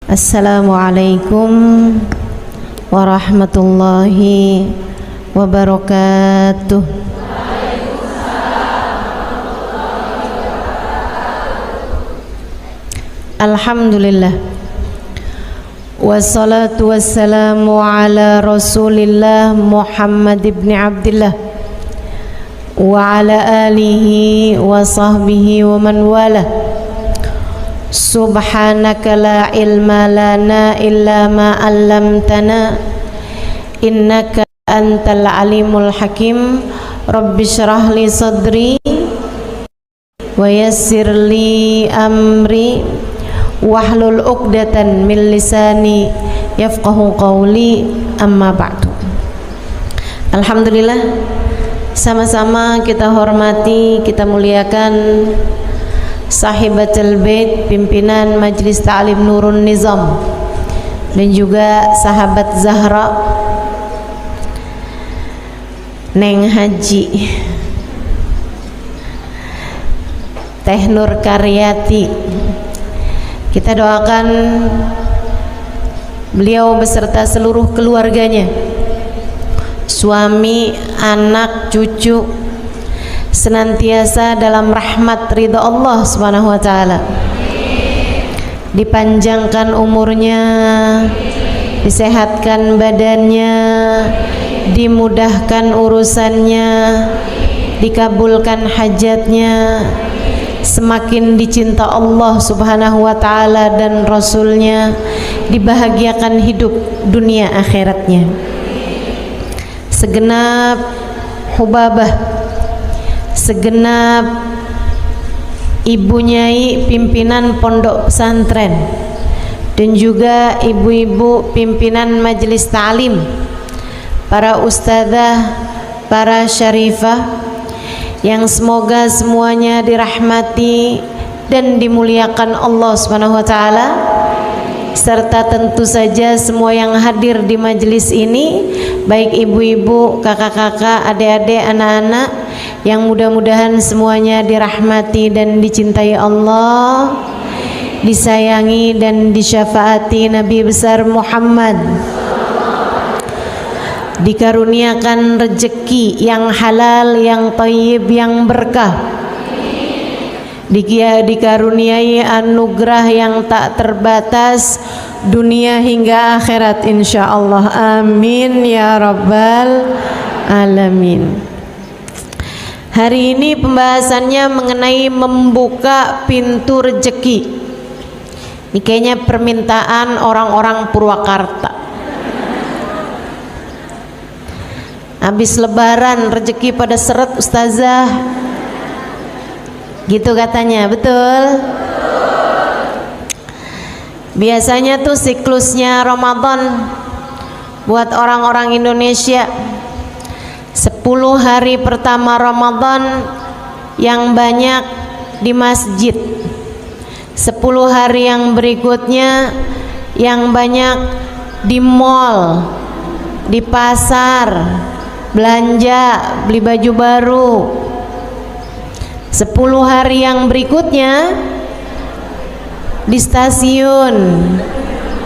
Assalamualaikum warahmatullahi wabarakatuh. Alhamdulillah, wassalatu wassalamu ala Rasulillah Muhammad ibn Abdillah wa ala alihi wa sahbihi wa man wala. Subhanaka la ilma lana illa ma 'allamtana innaka antal alimul hakim. Rabbi shrah li sadri wa yassir li amri wahlul 'uqdatan min lisani yafqahu qawli, amma ba'du. Alhamdulillah, sama-sama kita hormati, kita muliakan Sahibatul Bait, pimpinan Majelis Ta'lim Nurun Nizam, dan juga sahabat Zahra Neng Haji Teh Nur Karyati. Kita doakan beliau beserta seluruh keluarganya, suami, anak, cucu, senantiasa dalam rahmat ridha Allah Subhanahu wa taala. Dipanjangkan umurnya, disehatkan badannya, dimudahkan urusannya, dikabulkan hajatnya, semakin dicinta Allah Subhanahu wa taala dan Rasulnya, dibahagiakan hidup dunia akhiratnya. Segenap hubabah, segenap ibu nyai pimpinan pondok pesantren, dan juga ibu-ibu pimpinan majelis ta'lim, para ustadzah, para syarifah, yang semoga semuanya dirahmati dan dimuliakan Allah Subhanahu wa taala, serta tentu saja semua yang hadir di majelis ini, baik ibu-ibu, kakak-kakak, adik-adik, anak-anak, yang mudah-mudahan semuanya dirahmati dan dicintai Allah, disayangi dan disyafaati Nabi besar Muhammad, dikaruniakan rezeki yang halal, yang thayyib, yang berkah, dikaruniai anugerah yang tak terbatas dunia hingga akhirat insyaallah. Amin ya rabbal alamin. Hari ini pembahasannya mengenai membuka pintu rezeki. Ini kayaknya permintaan orang-orang Purwakarta. Habis lebaran rezeki pada seret ustazah, gitu katanya, betul? Biasanya tuh siklusnya Ramadan buat orang-orang Indonesia, 10 hari pertama Ramadan yang banyak di masjid, 10 hari yang berikutnya yang banyak di mall, di pasar, belanja, beli baju baru. 10 hari yang berikutnya di stasiun,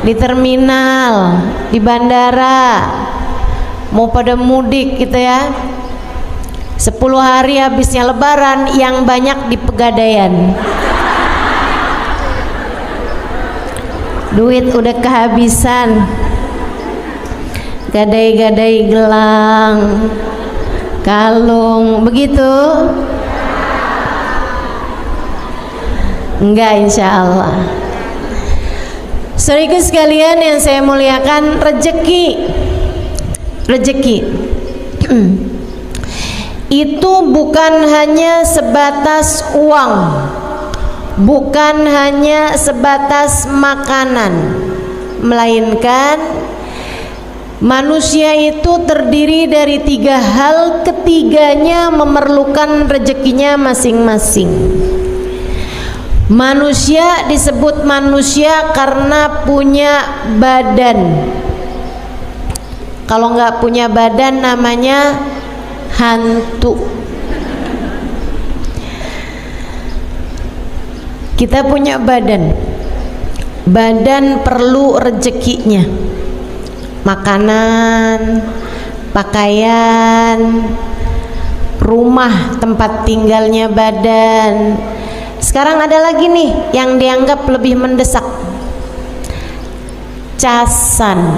di terminal, di bandara, mau pada mudik gitu ya. 10 hari habisnya lebaran yang banyak di Pegadaian. Duit udah kehabisan, gadai-gadai gelang, kalung, begitu? Enggak, insya Allah. Saudaraku sekalian yang saya muliakan, rezeki itu bukan hanya sebatas uang, bukan hanya sebatas makanan, melainkan manusia itu terdiri dari 3 hal, ketiganya memerlukan rezekinya masing-masing. Manusia disebut manusia karena punya badan. Kalau nggak punya badan namanya hantu. Kita punya badan. Badan perlu rezekinya, makanan, pakaian, rumah tempat tinggalnya badan. Sekarang ada lagi nih yang dianggap lebih mendesak, casan.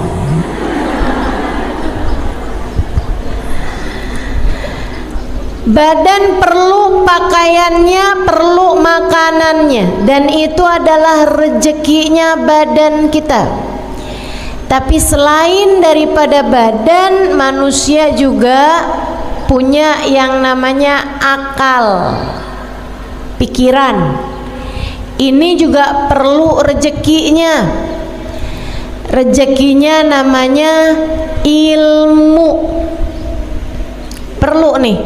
Badan perlu pakaiannya, perlu makanannya, dan itu adalah rezekinya badan kita. Tapi selain daripada badan, manusia juga punya yang namanya akal, pikiran. Ini juga perlu rezekinya. Rezekinya namanya ilmu. Perlu nih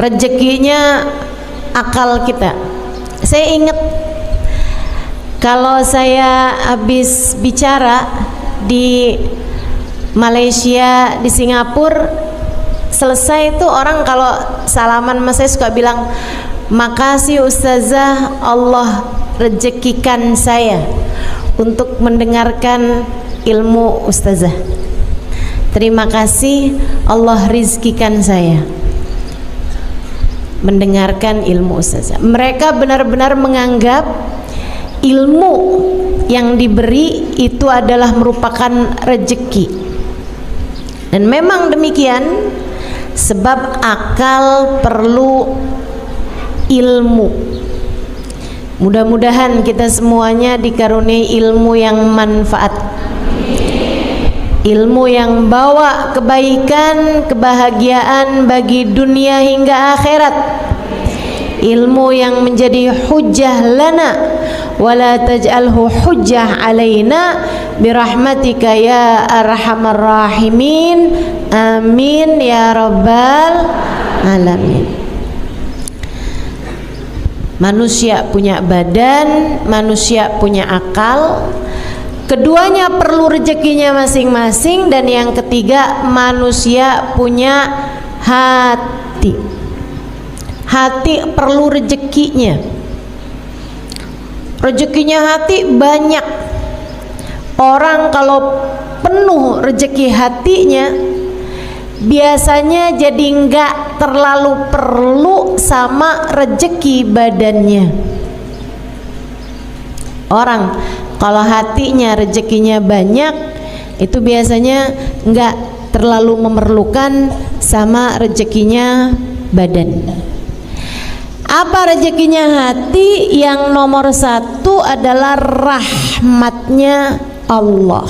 rezekinya akal kita. Saya ingat kalau saya habis bicara di Malaysia, di Singapura, selesai itu orang kalau salaman sama saya suka bilang, makasih Ustazah, Allah rezekikan saya untuk mendengarkan ilmu Ustazah. Terima kasih, Allah rizkikan saya mendengarkan ilmu Ustazah. Mereka benar-benar menganggap ilmu yang diberi itu adalah merupakan rezeki. Dan memang demikian, sebab akal perlu ilmu. Mudah-mudahan kita semuanya dikaruniai ilmu yang manfaat, ilmu yang bawa kebaikan, kebahagiaan bagi dunia hingga akhirat, ilmu yang menjadi hujjah lana wala taj'alhu hujjah alaina birahmatika ya arhamar rahimin, amin ya rabbal alamin. Manusia punya badan, manusia punya akal. Keduanya perlu rezekinya masing-masing. Dan yang ketiga, manusia punya hati. Hati perlu rezekinya. Rezekinya hati banyak. Orang kalau penuh rezeki hatinya, biasanya jadi enggak terlalu perlu sama rezeki badannya. Orang kalau hatinya rezekinya banyak, itu biasanya enggak terlalu memerlukan sama rezekinya badan. Apa rezekinya hati? Yang nomor satu adalah rahmatnya Allah.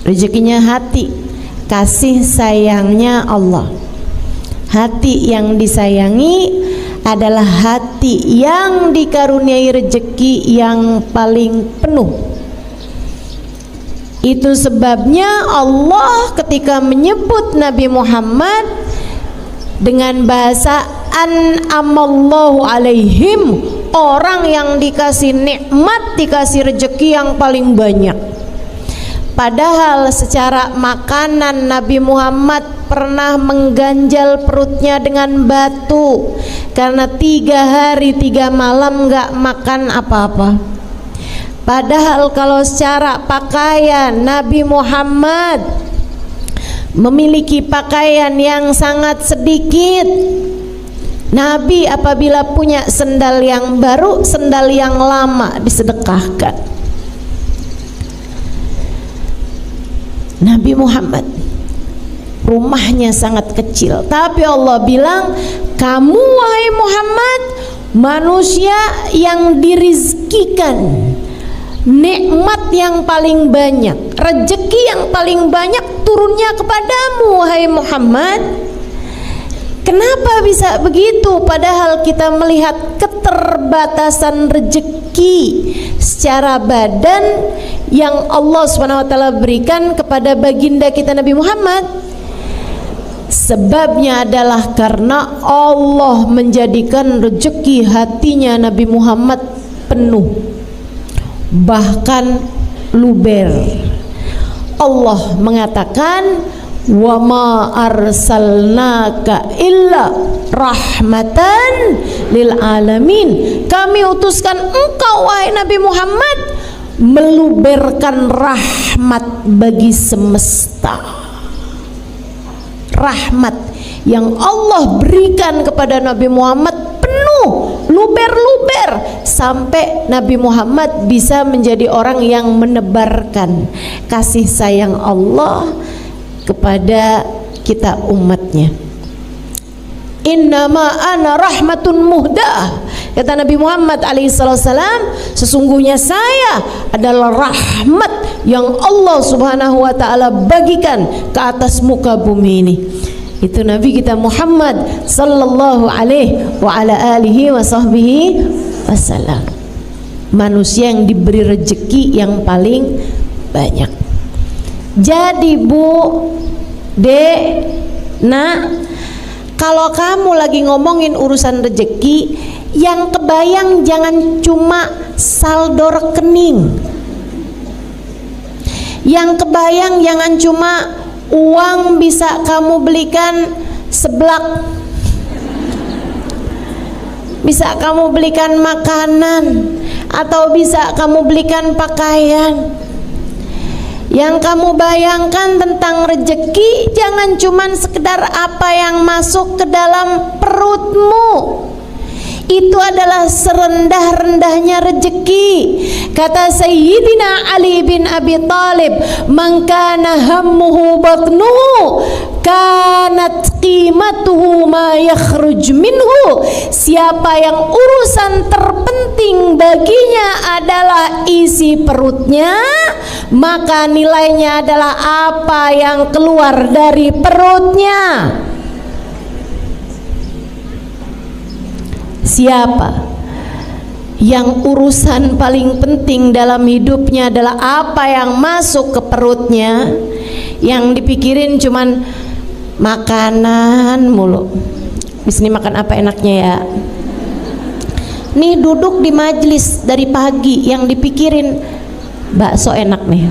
Rezekinya hati, kasih sayangnya Allah. Hati yang disayangi adalah hati yang dikaruniai rezeki yang paling penuh. Itu sebabnya Allah ketika menyebut Nabi Muhammad dengan bahasa an'amallahu alaihim, orang yang dikasih nikmat, dikasih rezeki yang paling banyak. Padahal secara makanan Nabi Muhammad pernah mengganjal perutnya dengan batu karena 3 hari 3 malam gak makan apa-apa. Padahal kalau secara pakaian Nabi Muhammad memiliki pakaian yang sangat sedikit. Nabi apabila punya sendal yang baru, sendal yang lama disedekahkan. Nabi Muhammad rumahnya sangat kecil, tapi Allah bilang, kamu wahai Muhammad manusia yang dirizkikan nikmat yang paling banyak, rezeki yang paling banyak turunnya kepadamu wahai Muhammad. Kenapa bisa begitu? Padahal kita melihat keterbatasan rezeki secara badan yang Allah SWT berikan kepada baginda kita Nabi Muhammad. Sebabnya adalah karena Allah menjadikan rezeki hatinya Nabi Muhammad penuh, bahkan luber. Allah mengatakan, wa ma arsalnaka illa rahmatan lil alamin. Kami utuskan engkau wahai Nabi Muhammad meluberkan rahmat bagi semesta. Rahmat yang Allah berikan kepada Nabi Muhammad penuh, luber-luber, sampai Nabi Muhammad bisa menjadi orang yang menebarkan kasih sayang Allah kepada kita umatnya. Innama ana rahmatun muhdah, kata Nabi Muhammad alaihissalam, sesungguhnya saya adalah rahmat yang Allah subhanahu wa ta'ala bagikan ke atas muka bumi ini. Itu Nabi kita Muhammad sallallahu alaihi wa ala alihi wa sahbihi wasallam, manusia yang diberi rezeki yang paling banyak. Jadi Bu, Dek, Nak, kalau kamu lagi ngomongin urusan rezeki, yang kebayang jangan cuma saldo rekening. Yang kebayang jangan cuma uang bisa kamu belikan seblak, bisa kamu belikan makanan, atau bisa kamu belikan pakaian. Yang kamu bayangkan tentang rezeki jangan cuman sekedar apa yang masuk ke dalam perutmu. Itu adalah serendah-rendahnya rezeki. Kata Sayyidina Ali bin Abi Thalib, "Man kana hammuhu batnuhu, kanat qimatuhu ma yakhruj minhu." Siapa yang urusan terpenting baginya adalah isi perutnya, maka nilainya adalah apa yang keluar dari perutnya. Siapa yang urusan paling penting dalam hidupnya adalah apa yang masuk ke perutnya, yang dipikirin cuman makanan mulu. Bis ini makan apa enaknya ya? Nih duduk di majelis dari pagi, yang dipikirin bakso enak nih.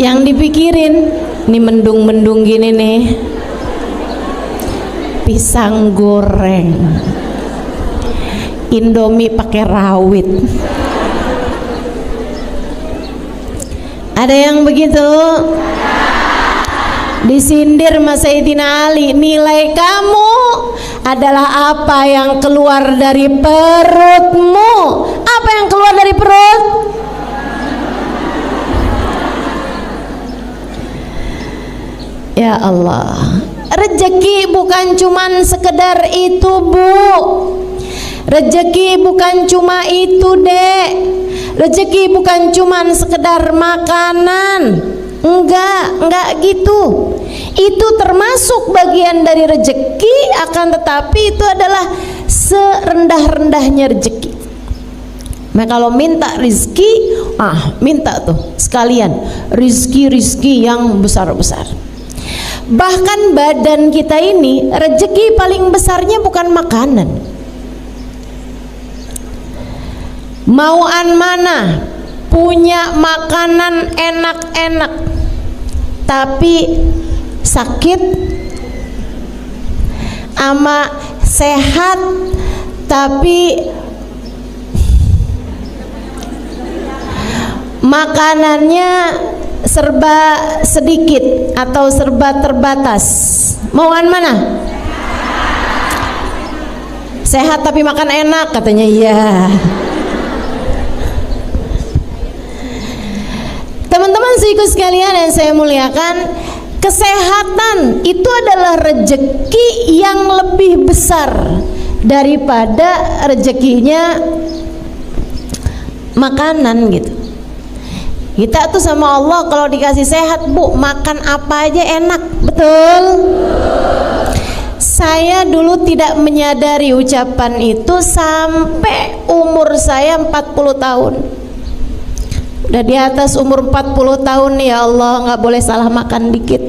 Yang dipikirin nih mendung-mendung gini nih, pisang goreng, Indomie pakai rawit. Ada yang begitu? Disindir Mas Sayyidina Ali, nilai kamu adalah apa yang keluar dari perutmu. Apa yang keluar dari perut? Ya Allah, rezeki bukan cuman sekedar itu Bu. Rezeki bukan cuma itu Dek. Rezeki bukan cuman sekedar makanan. Enggak gitu. Itu termasuk bagian dari rezeki, akan tetapi itu adalah serendah-rendahnya rezeki. Nah kalau minta rizki, minta tuh sekalian rizki yang besar-besar. Bahkan badan kita ini rezeki paling besarnya bukan makanan. Mauan mana punya makanan enak-enak tapi sakit, ama sehat tapi makanannya serba sedikit atau serba terbatas. Mauan mana? Sehat tapi makan enak, katanya iya. Teman-teman seiku sekalian yang saya muliakan, kesehatan itu adalah rezeki yang lebih besar daripada rezekinya makanan gitu. Kita tuh sama Allah kalau dikasih sehat Bu, makan apa aja enak, betul? Saya dulu tidak menyadari ucapan itu sampai umur saya 40 tahun. Udah di atas umur 40 tahun nih, ya Allah, nggak boleh salah makan dikit.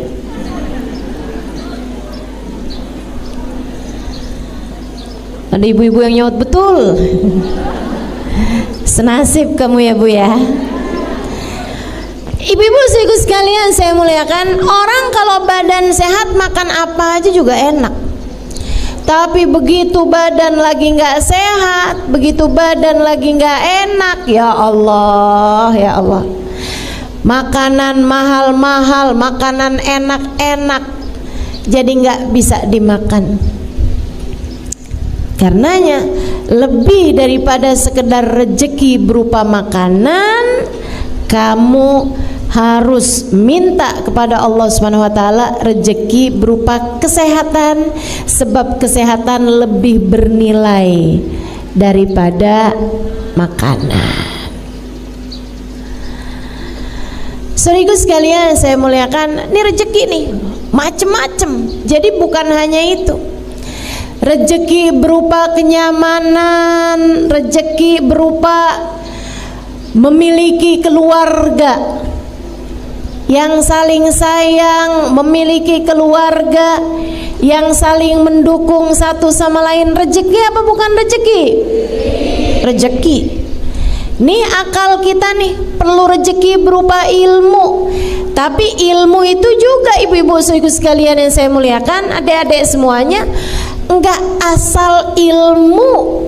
Ada ibu-ibu yang nyaut betul. Senasib kamu ya Bu ya. Ibu-ibu sekalian saya muliakan, orang kalau badan sehat makan apa aja juga enak. Tapi begitu badan lagi nggak sehat, begitu badan lagi nggak enak, ya Allah, ya Allah. Makanan mahal-mahal, makanan enak-enak, jadi nggak bisa dimakan. Karenanya lebih daripada sekedar rezeki berupa makanan, kamu harus minta kepada Allah Subhanahu wa taala rezeki berupa kesehatan, sebab kesehatan lebih bernilai daripada makanan. Saudaraku sekalian saya muliakan, ini rezeki nih macem-macem. Jadi bukan hanya itu. Rezeki berupa kenyamanan, rezeki berupa memiliki keluarga yang saling sayang, memiliki keluarga yang saling mendukung satu sama lain. Rezeki apa bukan rezeki? Rezeki. Nih akal kita nih perlu rezeki berupa ilmu. Tapi ilmu itu juga ibu-ibu sekalian yang saya muliakan, adik-adik semuanya, enggak asal ilmu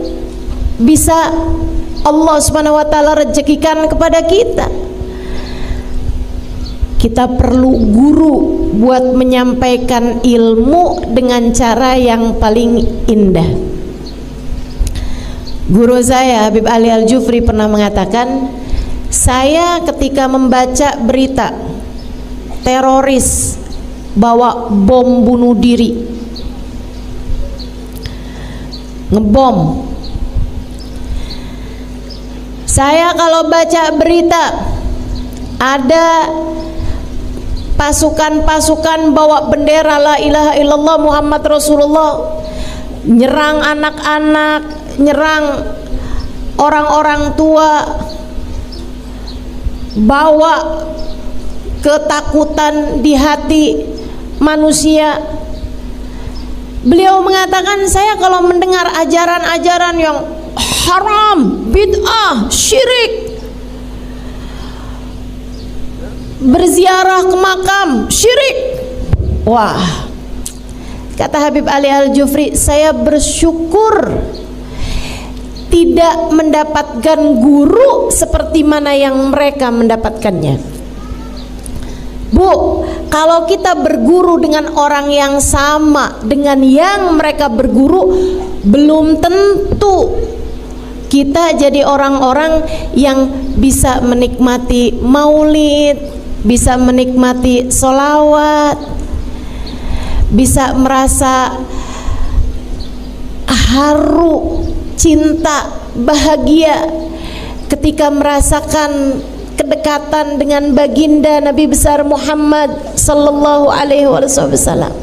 bisa Allah Subhanahu wa taala rezekikan kepada kita. Kita perlu guru buat menyampaikan ilmu dengan cara yang paling indah. Guru saya Habib Ali Al-Jufri pernah mengatakan, saya ketika membaca berita teroris bawa bom bunuh diri, ngebom, saya kalau baca berita ada pasukan-pasukan bawa bendera la ilaha illallah Muhammad Rasulullah, nyerang anak-anak, nyerang orang-orang tua, bawa ketakutan di hati manusia. Beliau mengatakan, saya kalau mendengar ajaran-ajaran yang haram, bid'ah, syirik, berziarah ke makam, syirik, wah, kata Habib Ali Al-Jufri, saya bersyukur tidak mendapatkan guru seperti mana yang mereka mendapatkannya. Bu, kalau kita berguru dengan orang yang sama dengan yang mereka berguru, belum tentu kita jadi orang-orang yang bisa menikmati maulid, bisa menikmati sholawat, bisa merasa haru, cinta, bahagia ketika merasakan kedekatan dengan baginda Nabi besar Muhammad sallallahu alaihi wasallam.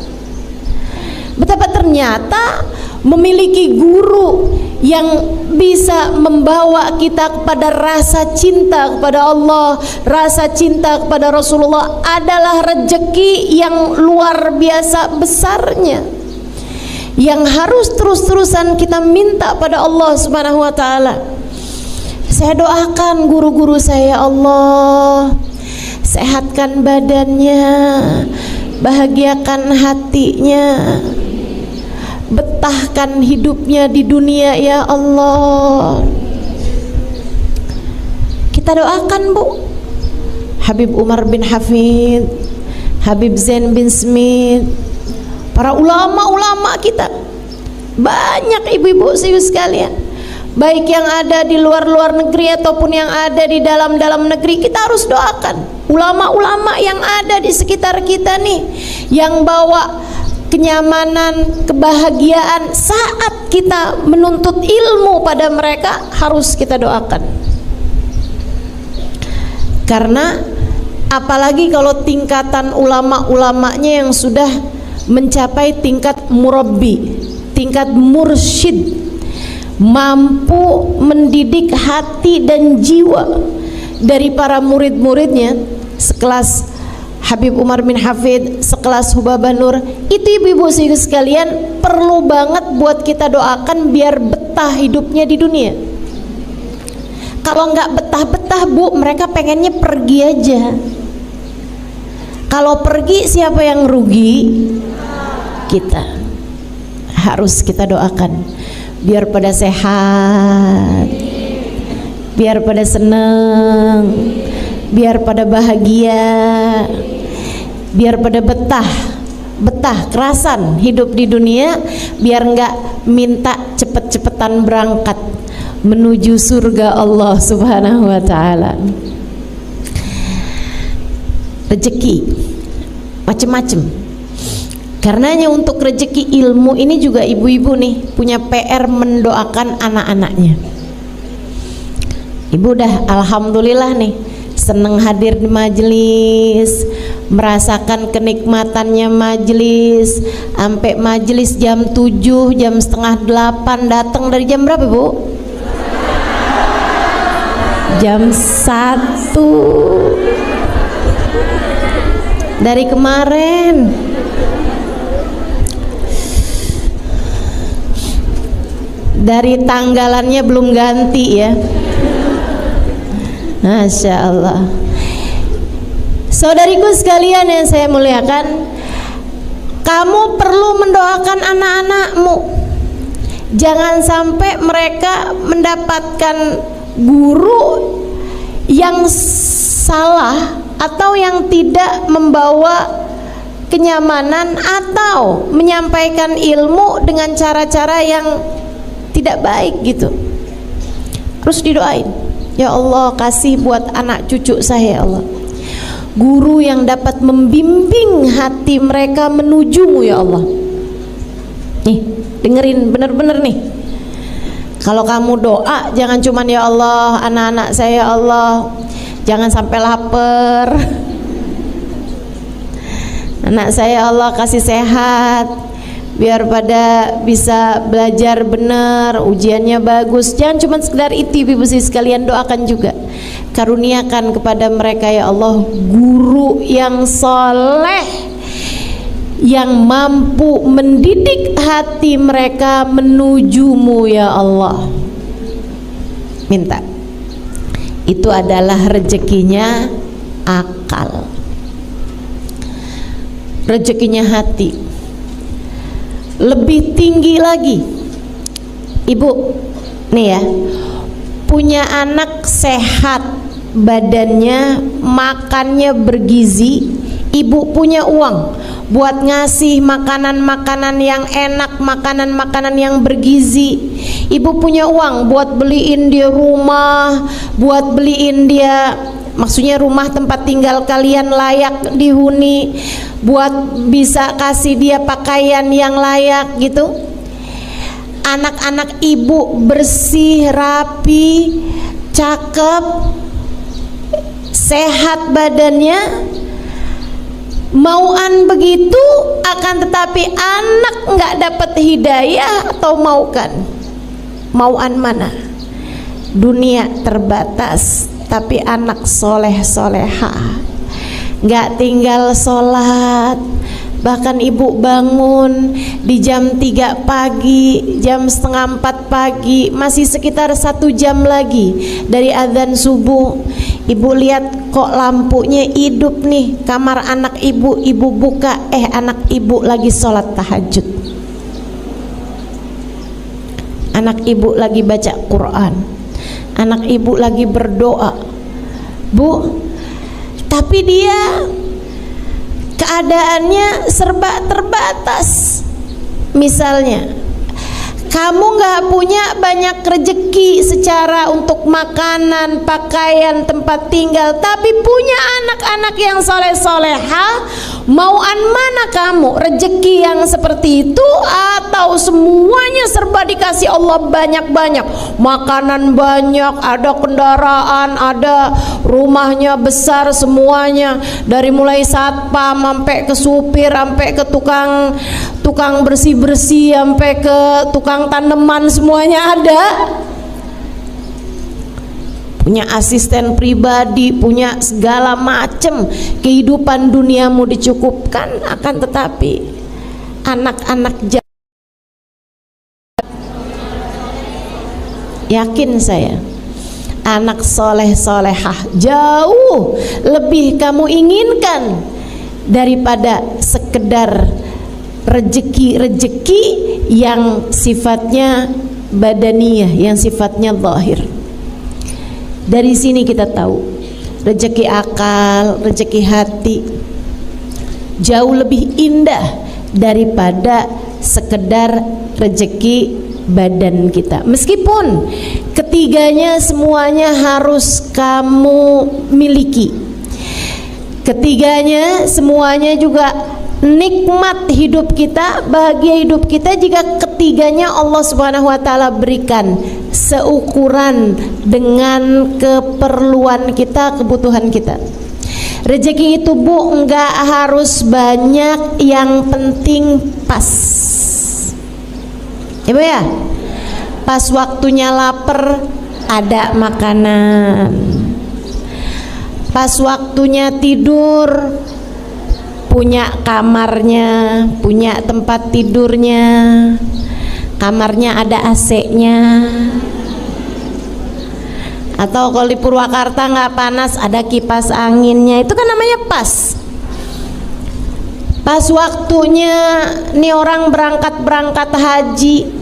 Betapa ternyata memiliki guru yang bisa membawa kita kepada rasa cinta kepada Allah, rasa cinta kepada Rasulullah adalah rezeki yang luar biasa besarnya, yang harus terus-terusan kita minta pada Allah Subhanahu wa taala. Saya doakan guru-guru saya, Allah sehatkan badannya, bahagiakan hatinya, betahkan hidupnya di dunia ya Allah. Kita doakan Bu, Habib Umar bin Hafid, Habib Zain bin Smith, para ulama-ulama kita, banyak ibu-ibu sekalian, baik yang ada di luar negeri ataupun yang ada di dalam negeri. Kita harus doakan ulama-ulama yang ada di sekitar kita nih, yang bawa kenyamanan, kebahagiaan saat kita menuntut ilmu pada mereka, harus kita doakan. Karena apalagi kalau tingkatan ulama-ulamanya yang sudah mencapai tingkat murabbi, tingkat mursyid, mampu mendidik hati dan jiwa dari para murid-muridnya, sekelas Habib Umar bin Hafid, sekelas Hubabah Nur. Itu ibu-ibu sekalian perlu banget buat kita doakan biar betah hidupnya di dunia. Kalau nggak betah-betah Bu, mereka pengennya pergi aja. Kalau pergi siapa yang rugi? Kita. Harus kita doakan biar pada sehat, biar pada seneng, biar pada bahagia, biar pada betah kerasan hidup di dunia, biar enggak minta cepet-cepetan berangkat menuju surga Allah Subhanahu wa ta'ala. Rezeki macem-macem. Karenanya untuk rezeki ilmu ini juga ibu-ibu nih punya PR mendoakan anak-anaknya. Ibu udah alhamdulillah nih seneng hadir di majelis, merasakan kenikmatannya majelis, sampai majelis jam 7, jam setengah 8, datang dari jam berapa Bu? Jam 1 dari kemarin. Dari tanggalannya belum ganti ya. Masya Allah. Saudariku sekalian yang saya muliakan, kamu perlu mendoakan anak-anakmu. Jangan sampai mereka mendapatkan guru yang salah atau yang tidak membawa kenyamanan atau menyampaikan ilmu dengan cara-cara yang tidak baik gitu. Terus didoain, ya Allah kasih buat anak cucu saya ya Allah guru yang dapat membimbing hati mereka menujumu ya Allah. Nih dengerin bener-bener nih, kalau kamu doa jangan cuman ya Allah anak-anak saya ya Allah jangan sampai lapar, anak saya ya Allah kasih sehat biar pada bisa belajar benar, ujiannya bagus. Jangan cuma sekedar itu ibu sekalian, doakan juga karuniakan kepada mereka ya Allah guru yang soleh, yang mampu mendidik hati mereka menujumu ya Allah. Minta. Itu adalah rezekinya akal, rezekinya hati. Lebih tinggi lagi ibu nih ya, punya anak sehat badannya, makannya bergizi, ibu punya uang buat ngasih makanan-makanan yang enak, makanan-makanan yang bergizi. Ibu punya uang buat beliin dia rumah, buat beliin dia, maksudnya rumah tempat tinggal kalian layak dihuni, buat bisa kasih dia pakaian yang layak gitu. Anak-anak ibu bersih, rapi, cakep, sehat badannya, mauan begitu, akan tetapi anak nggak dapat hidayah atau mauan mana? Dunia terbatas, tapi anak soleh soleha nggak tinggal sholat, bahkan ibu bangun di jam 3 pagi, jam setengah 4 pagi, masih sekitar 1 jam lagi dari adzan subuh. Ibu lihat kok lampunya hidup nih kamar anak ibu, ibu buka, anak ibu lagi sholat tahajud, anak ibu lagi baca Quran, anak ibu lagi berdoa Bu. Tapi dia keadaannya serba terbatas. Misalnya kamu nggak punya banyak rezeki secara untuk makanan, pakaian, tempat tinggal, tapi punya anak-anak yang soleh-soleha, mauan mana kamu? Rezeki yang seperti itu atau semuanya serba dikasih Allah banyak-banyak, makanan banyak, ada kendaraan, ada rumahnya besar semuanya, dari mulai satpam sampai ke supir, sampai ke tukang bersih-bersih, sampai ke tukang tanaman, semuanya ada. Punya asisten pribadi, punya segala macam, kehidupan duniamu dicukupkan. Akan tetapi anak-anak yakin saya, anak soleh solehah jauh lebih kamu inginkan daripada sekedar rejeki yang sifatnya badaniyah, yang sifatnya zahir. Dari sini kita tahu rejeki akal, rejeki hati jauh lebih indah daripada sekedar rejeki badan kita. Meskipun ketiganya semuanya harus kamu miliki, ketiganya semuanya juga nikmat hidup kita, bahagia hidup kita jika ketiganya Allah Subhanahu wa taala berikan seukuran dengan keperluan kita, kebutuhan kita. Rezeki itu Bu enggak harus banyak, yang penting pas. Ya Bu ya? Pas waktunya lapar ada makanan. Pas waktunya tidur punya kamarnya, punya tempat tidurnya, kamarnya ada AC-nya. Atau kalau di Purwakarta nggak panas, ada kipas anginnya. Itu kan namanya pas. Pas waktunya nih orang berangkat haji,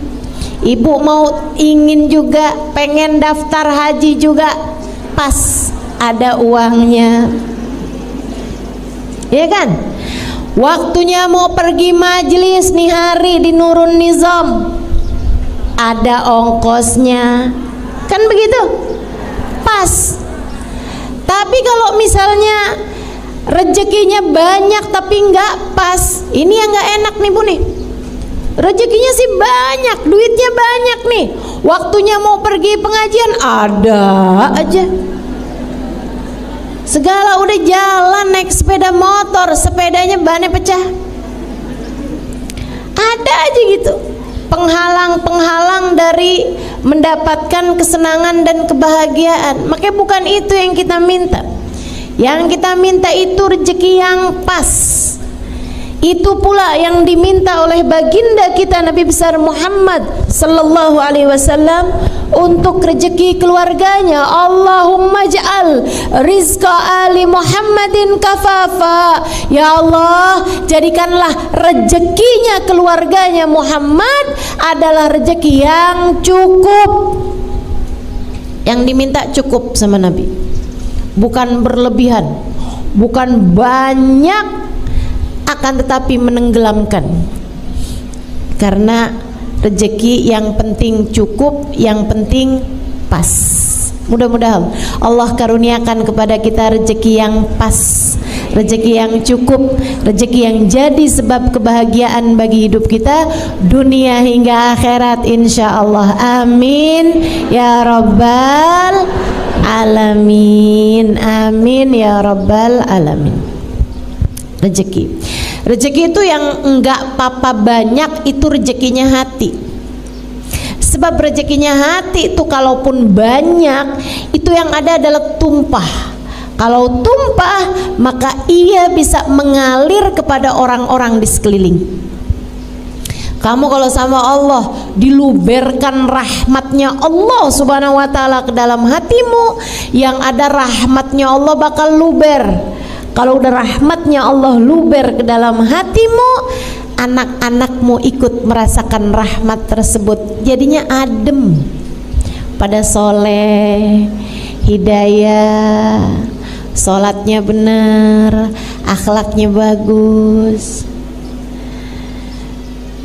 ibu mau ingin juga pengen daftar haji juga, pas ada uangnya, ya kan? Waktunya mau pergi majelis nih hari di Nurun Nizam, ada ongkosnya, kan begitu? Pas. Tapi kalau misalnya rezekinya banyak tapi nggak pas, ini yang nggak enak nih Bu nih. Rezekinya sih banyak, duitnya banyak nih, waktunya mau pergi pengajian ada aja. Segala udah jalan naik sepeda motor, sepedanya bannya pecah, ada aja gitu penghalang-penghalang dari mendapatkan kesenangan dan kebahagiaan. Makanya bukan itu yang kita minta. Yang kita minta itu rezeki yang pas. Itu pula yang diminta oleh baginda kita Nabi besar Muhammad sallallahu alaihi wasallam untuk rezeki keluarganya. Allahumma ja'al rizqa ali Muhammadin kafafa. Ya Allah, jadikanlah rezekinya keluarganya Muhammad adalah rezeki yang cukup. Yang diminta cukup sama Nabi, bukan berlebihan, bukan banyak, akan tetapi menenggelamkan. Karena rezeki yang penting cukup, yang penting pas. Mudah-mudahan Allah karuniakan kepada kita rezeki yang pas, rezeki yang cukup, rezeki yang jadi sebab kebahagiaan bagi hidup kita dunia hingga akhirat insyaallah. Amin ya rabbal alamin. Amin ya rabbal alamin. Rezeki itu yang enggak papa banyak, itu rezekinya hati. Sebab rezekinya hati itu kalaupun banyak, itu yang ada adalah tumpah. Kalau tumpah, maka ia bisa mengalir kepada orang-orang di sekeliling. Kamu kalau sama Allah diluberkan rahmatnya Allah Subhanahu wa taala ke dalam hatimu, yang ada rahmatnya Allah bakal luber. Kalau udah rahmatnya Allah luber ke dalam hatimu, anak-anakmu ikut merasakan rahmat tersebut, jadinya adem, pada soleh, hidayah, sholatnya benar, akhlaknya bagus.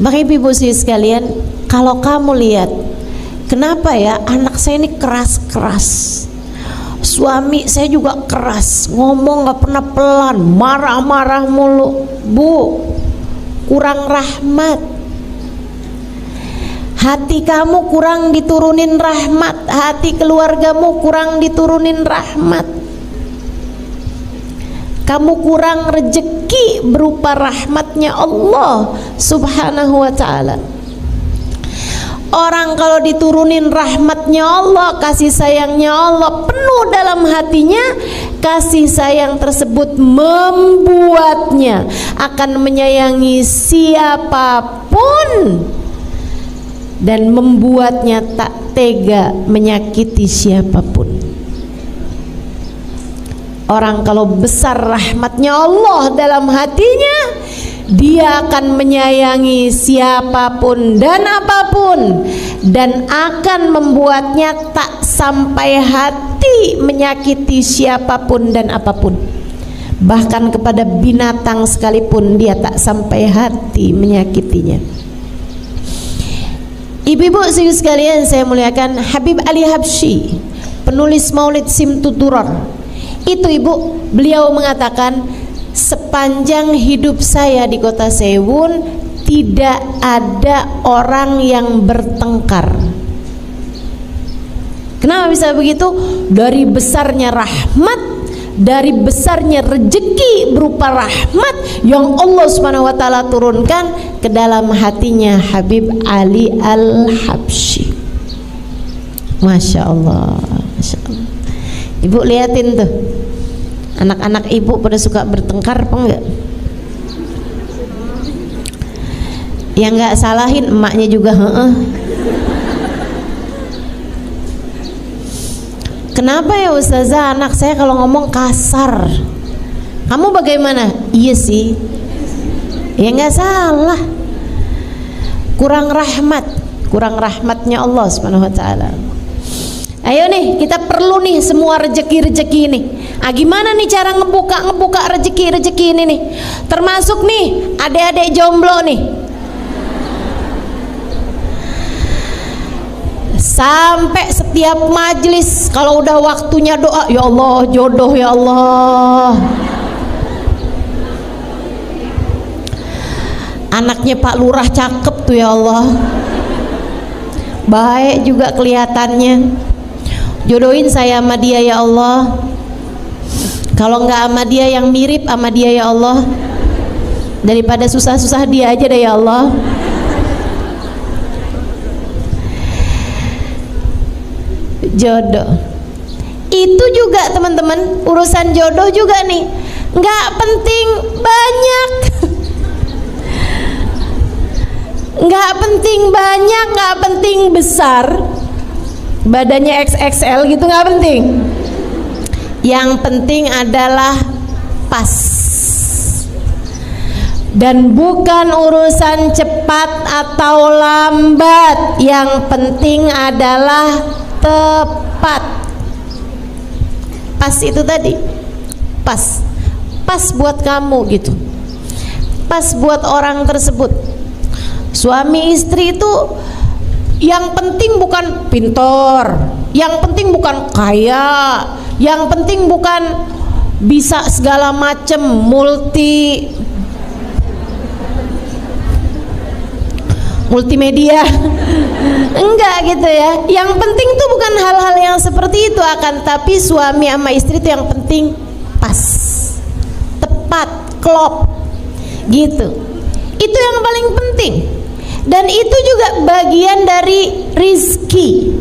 Bapak ibu sekalian, kalau kamu lihat, kenapa ya anak saya ini keras-keras, suami saya juga keras, ngomong gak pernah pelan, marah-marah mulu. Bu, kurang rahmat. Hati kamu kurang diturunin rahmat, hati keluargamu kurang diturunin rahmat. Kamu kurang rezeki berupa rahmatnya Allah Subhanahu wa ta'ala. Orang kalau diturunin rahmatnya Allah, kasih sayangnya Allah penuh dalam hatinya, kasih sayang tersebut membuatnya akan menyayangi siapapun dan membuatnya tak tega menyakiti siapapun. Orang kalau besar rahmatnya Allah dalam hatinya, dia akan menyayangi siapapun dan apapun, dan akan membuatnya tak sampai hati menyakiti siapapun dan apapun. Bahkan kepada binatang sekalipun dia tak sampai hati menyakitinya. Ibu-ibu sekalian saya muliakan, Habib Ali Habsyi, penulis Maulid Simtud Durar, itu ibu, beliau mengatakan, sepanjang hidup saya di kota Sewun tidak ada orang yang bertengkar. Kenapa bisa begitu? Dari besarnya rahmat, dari besarnya rezeki berupa rahmat yang Allah Subhanahu wa taala turunkan ke dalam hatinya Habib Ali Al-Habsyi. Masya Allah, Masya Allah. Ibu liatin tuh, anak-anak ibu pada suka bertengkar apa enggak? Yang enggak salahin emaknya juga, Kenapa ya Ustazah, anak saya kalau ngomong kasar? Kamu bagaimana? Iya sih. Ya enggak salah. Kurang rahmat, kurang rahmatnya Allah Subhanahu wa taala. Ayo nih, kita perlu nih semua rezeki-rezeki nih. Gimana nih cara ngebuka rezeki-rezeki ini nih? Termasuk nih adik-adik jomblo nih. Sampai setiap majelis kalau udah waktunya doa, ya Allah jodoh ya Allah. Anaknya Pak Lurah cakep tuh ya Allah. Baik juga kelihatannya. Jodohin saya sama dia ya Allah. Kalau enggak sama dia yang mirip sama dia ya Allah. Daripada susah-susah dia aja deh ya Allah. Jodoh itu juga teman-teman, urusan jodoh juga nih, nggak penting banyak. Nggak penting banyak, nggak penting besar, badannya XXL gitu, nggak penting. Yang penting adalah pas. Dan bukan urusan cepat atau lambat, yang penting adalah tepat. Pas itu tadi, pas buat kamu gitu, pas buat orang tersebut. Suami istri itu yang penting bukan pintar, yang penting bukan kaya, yang penting bukan bisa segala macam multimedia. Enggak gitu ya. Yang penting tuh bukan hal-hal yang seperti itu, akan tapi suami sama istri itu yang penting pas, tepat, klop gitu. Itu yang paling penting. Dan itu juga bagian dari rizki,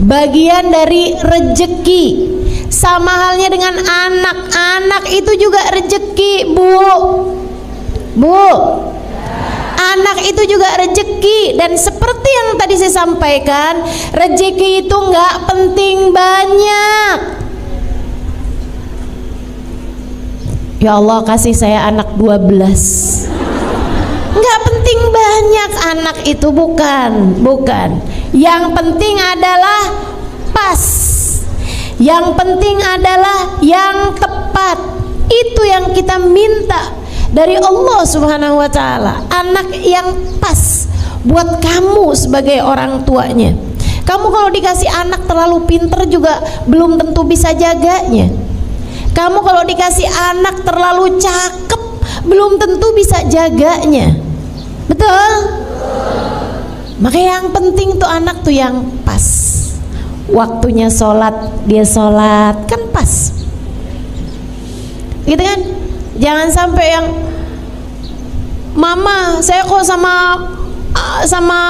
bagian dari rejeki. Sama halnya dengan anak itu juga rejeki, Bu. Anak itu juga rejeki. Dan seperti yang tadi saya sampaikan, rejeki itu nggak penting banyak. Ya Allah, kasih saya anak 12. Nggak penting banyak anak itu, bukan. Yang penting adalah pas. Yang penting adalah yang tepat. Itu yang kita minta dari Allah Subhanahu wa taala, anak yang pas buat kamu sebagai orang tuanya. Kamu kalau dikasih anak terlalu pinter juga belum tentu bisa jaganya. Kamu kalau dikasih anak terlalu cakep belum tentu bisa jaganya. Betul? Maka yang penting tuh anak tuh yang pas. Waktunya sholat, dia sholat, kan pas. Gitu kan? Jangan sampai yang, Mama, saya kok sama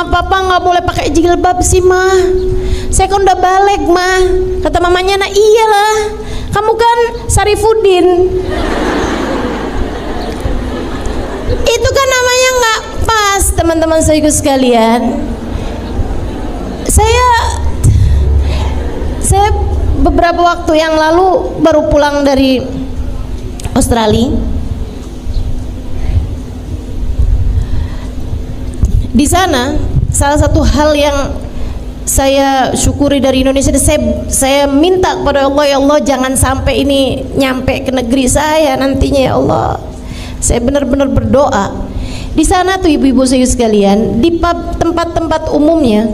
papa nggak boleh pakai jilbab sih, Ma. Saya kan udah balik, Ma. Kata mamanya, nah iyalah, kamu kan Sarifudin. Itu kan namanya nggak pas, teman-teman saudaraku sekalian. Saya beberapa waktu yang lalu baru pulang dari Australia. Di sana salah satu hal yang saya syukuri dari Indonesia, saya minta kepada Allah, ya Allah jangan sampai ini nyampe ke negeri saya nantinya ya Allah. Saya benar-benar berdoa. Di sana tuh ibu-ibu saya sekalian, di tempat-tempat umumnya,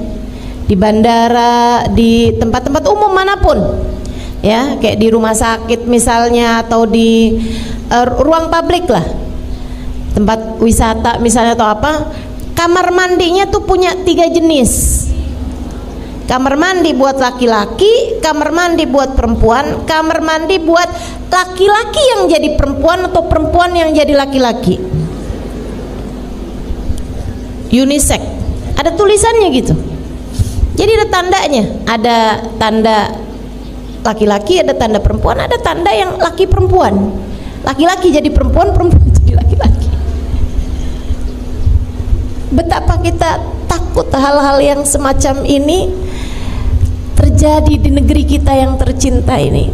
di bandara, di tempat-tempat umum manapun, ya kayak di rumah sakit misalnya, atau di ruang publik lah, tempat wisata misalnya atau apa, kamar mandinya tuh punya 3 jenis. Kamar mandi buat laki-laki, kamar mandi buat perempuan, kamar mandi buat laki-laki yang jadi perempuan atau perempuan yang jadi laki-laki. Unisex, ada tulisannya gitu. Jadi ada tandanya, ada tanda laki-laki, ada tanda perempuan, ada tanda yang laki perempuan. Laki-laki jadi perempuan, perempuan jadi laki-laki. Betapa kita takut hal-hal yang semacam ini terjadi di negeri kita yang tercinta ini.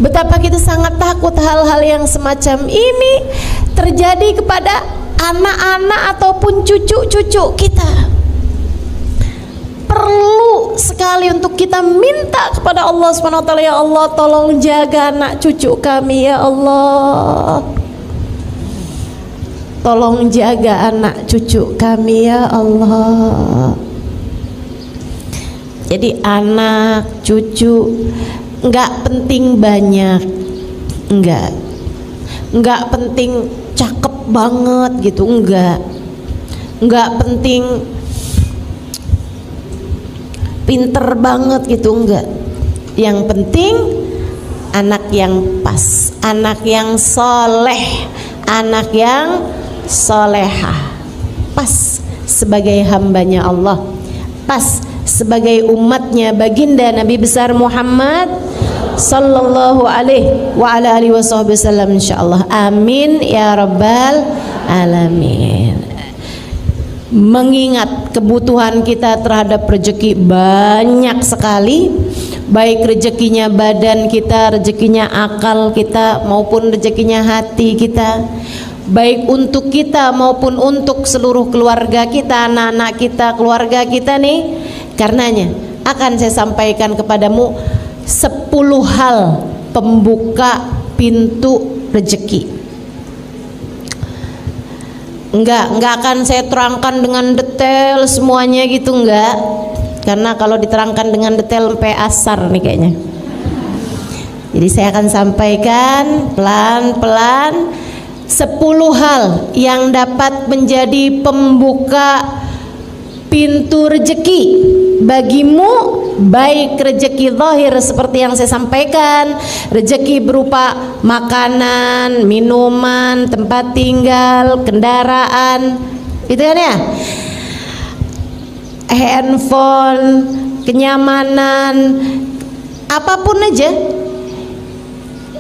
Betapa kita sangat takut hal-hal yang semacam ini terjadi kepada anak-anak ataupun cucu-cucu kita. Perlu sekali untuk kita minta kepada Allah SWT, ya Allah tolong jaga anak cucu kami ya Allah. Tolong jaga anak cucu kami ya Allah. Jadi anak cucu nggak penting banyak, nggak penting cakep banget gitu, nggak penting pinter banget gitu, enggak. Yang penting anak yang pas, anak yang soleh, anak yang solehah, pas sebagai hambanya Allah, pas sebagai umatnya baginda Nabi besar Muhammad sallallahu alaihi wa ala alihi wasallam, insyaallah. Amin ya rabbal alamin. Mengingat kebutuhan kita terhadap rezeki banyak sekali, baik rezekinya badan kita, rezekinya akal kita, maupun rezekinya hati kita, baik untuk kita maupun untuk seluruh keluarga kita, anak-anak kita, keluarga kita nih. Karenanya akan saya sampaikan kepadamu 10 hal pembuka pintu rezeki. Enggak akan saya terangkan dengan detail semuanya gitu, enggak. Karena kalau diterangkan dengan detail sampai asar nih kayaknya. Jadi saya akan sampaikan pelan-pelan 10 hal yang dapat menjadi pembuka pintu rezeki bagimu, baik rezeki zahir seperti yang saya sampaikan, rezeki berupa makanan, minuman, tempat tinggal, kendaraan, gitu kan ya, handphone, kenyamanan, apapun aja,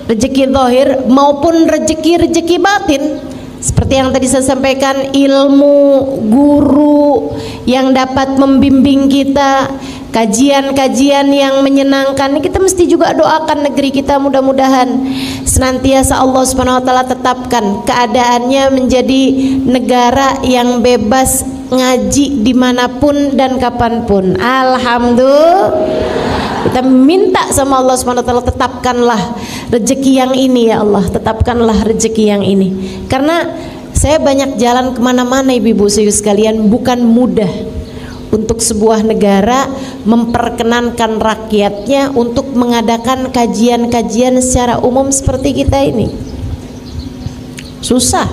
rezeki zahir maupun rezeki batin. Seperti yang tadi saya sampaikan, ilmu, guru yang dapat membimbing kita, kajian-kajian yang menyenangkan. Kita mesti juga doakan negeri kita, mudah-mudahan senantiasa Allah Subhanahu wa taala tetapkan keadaannya menjadi negara yang bebas ngaji dimanapun dan kapanpun. Alhamdulillah. Kita minta sama Allah Subhanahu wa taala, tetapkanlah rezeki yang ini ya Allah, tetapkanlah rezeki yang ini. Karena saya banyak jalan kemana-mana ibu-ibu sekalian, bukan mudah untuk sebuah negara memperkenankan rakyatnya untuk mengadakan kajian-kajian secara umum seperti kita ini. Susah.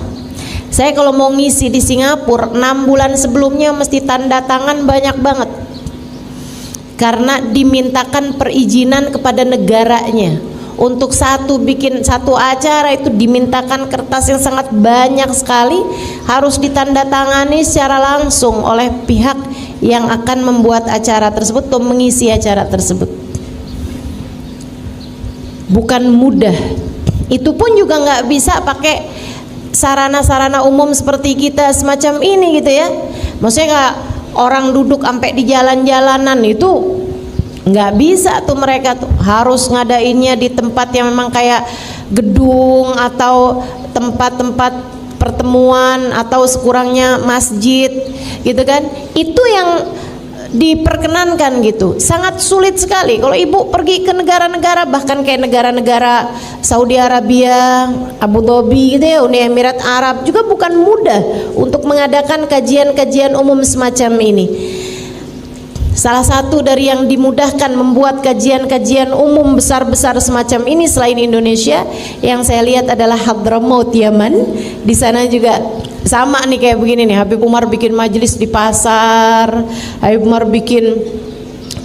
Saya kalau mau ngisi di Singapura 6 bulan sebelumnya mesti tanda tangan banyak banget, karena dimintakan perizinan kepada negaranya. Untuk bikin satu acara itu dimintakan kertas yang sangat banyak sekali, harus ditandatangani secara langsung oleh pihak yang akan membuat acara tersebut atau mengisi acara tersebut. Bukan mudah. Itu pun juga nggak bisa pakai sarana-sarana umum seperti kita semacam ini gitu ya. Maksudnya nggak orang duduk sampai di jalan-jalanan, itu Nggak bisa tuh mereka tuh harus ngadainnya di tempat yang memang kayak gedung atau tempat-tempat pertemuan atau sekurangnya masjid gitu kan. Itu yang diperkenankan gitu. Sangat sulit sekali kalau ibu pergi ke negara-negara, bahkan kayak negara-negara Saudi Arabia, Abu Dhabi gitu ya, Uni Emirat Arab, juga bukan mudah untuk mengadakan kajian-kajian umum semacam ini. Salah satu dari yang dimudahkan membuat kajian-kajian umum besar-besar semacam ini selain Indonesia, yang saya lihat adalah Hadramaut, Yaman. Di sana juga sama nih kayak begini nih, Habib Umar bikin majelis di pasar, Habib Umar bikin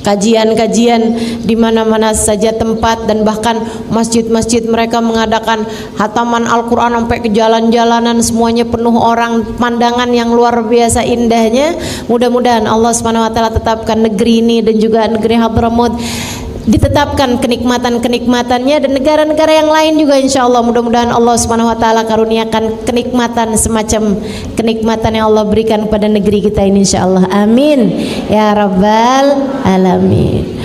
kajian-kajian di mana-mana saja tempat, dan bahkan masjid-masjid mereka mengadakan hataman Al-Quran sampai ke jalan-jalanan, semuanya penuh orang, pemandangan yang luar biasa indahnya. Mudah-mudahan Allah SWT tetapkan negeri ini dan juga negeri Hadramaut ditetapkan kenikmatan-kenikmatannya, dan negara-negara yang lain juga insya Allah. Mudah-mudahan Allah SWT karuniakan kenikmatan semacam kenikmatan yang Allah berikan kepada negeri kita ini insya Allah, amin ya rabbal alamin.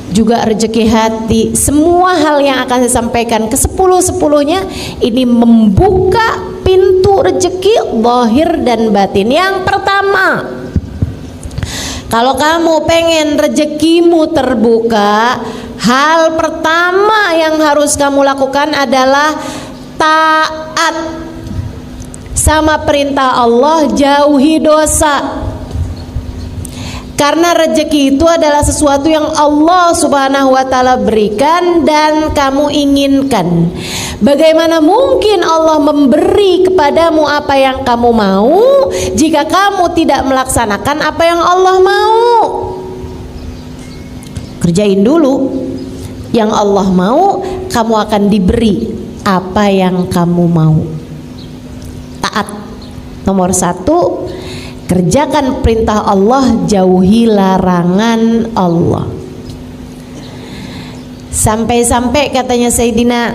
Juga rezeki hati, semua hal yang akan saya sampaikan ke 10-10-nya ini membuka pintu rezeki zahir dan batin. Yang pertama, kalau kamu pengen rezekimu terbuka, hal pertama yang harus kamu lakukan adalah taat sama perintah Allah, jauhi dosa. Karena rezeki itu adalah sesuatu yang Allah Subhanahu wa taala berikan dan kamu inginkan. Bagaimana mungkin Allah memberi kepadamu apa yang kamu mau jika kamu tidak melaksanakan apa yang Allah mau? Kerjain dulu yang Allah mau, kamu akan diberi apa yang kamu mau. Taat. Nomor 1, kerjakan perintah Allah, jauhi larangan Allah. Sampai-sampai katanya Sayyidina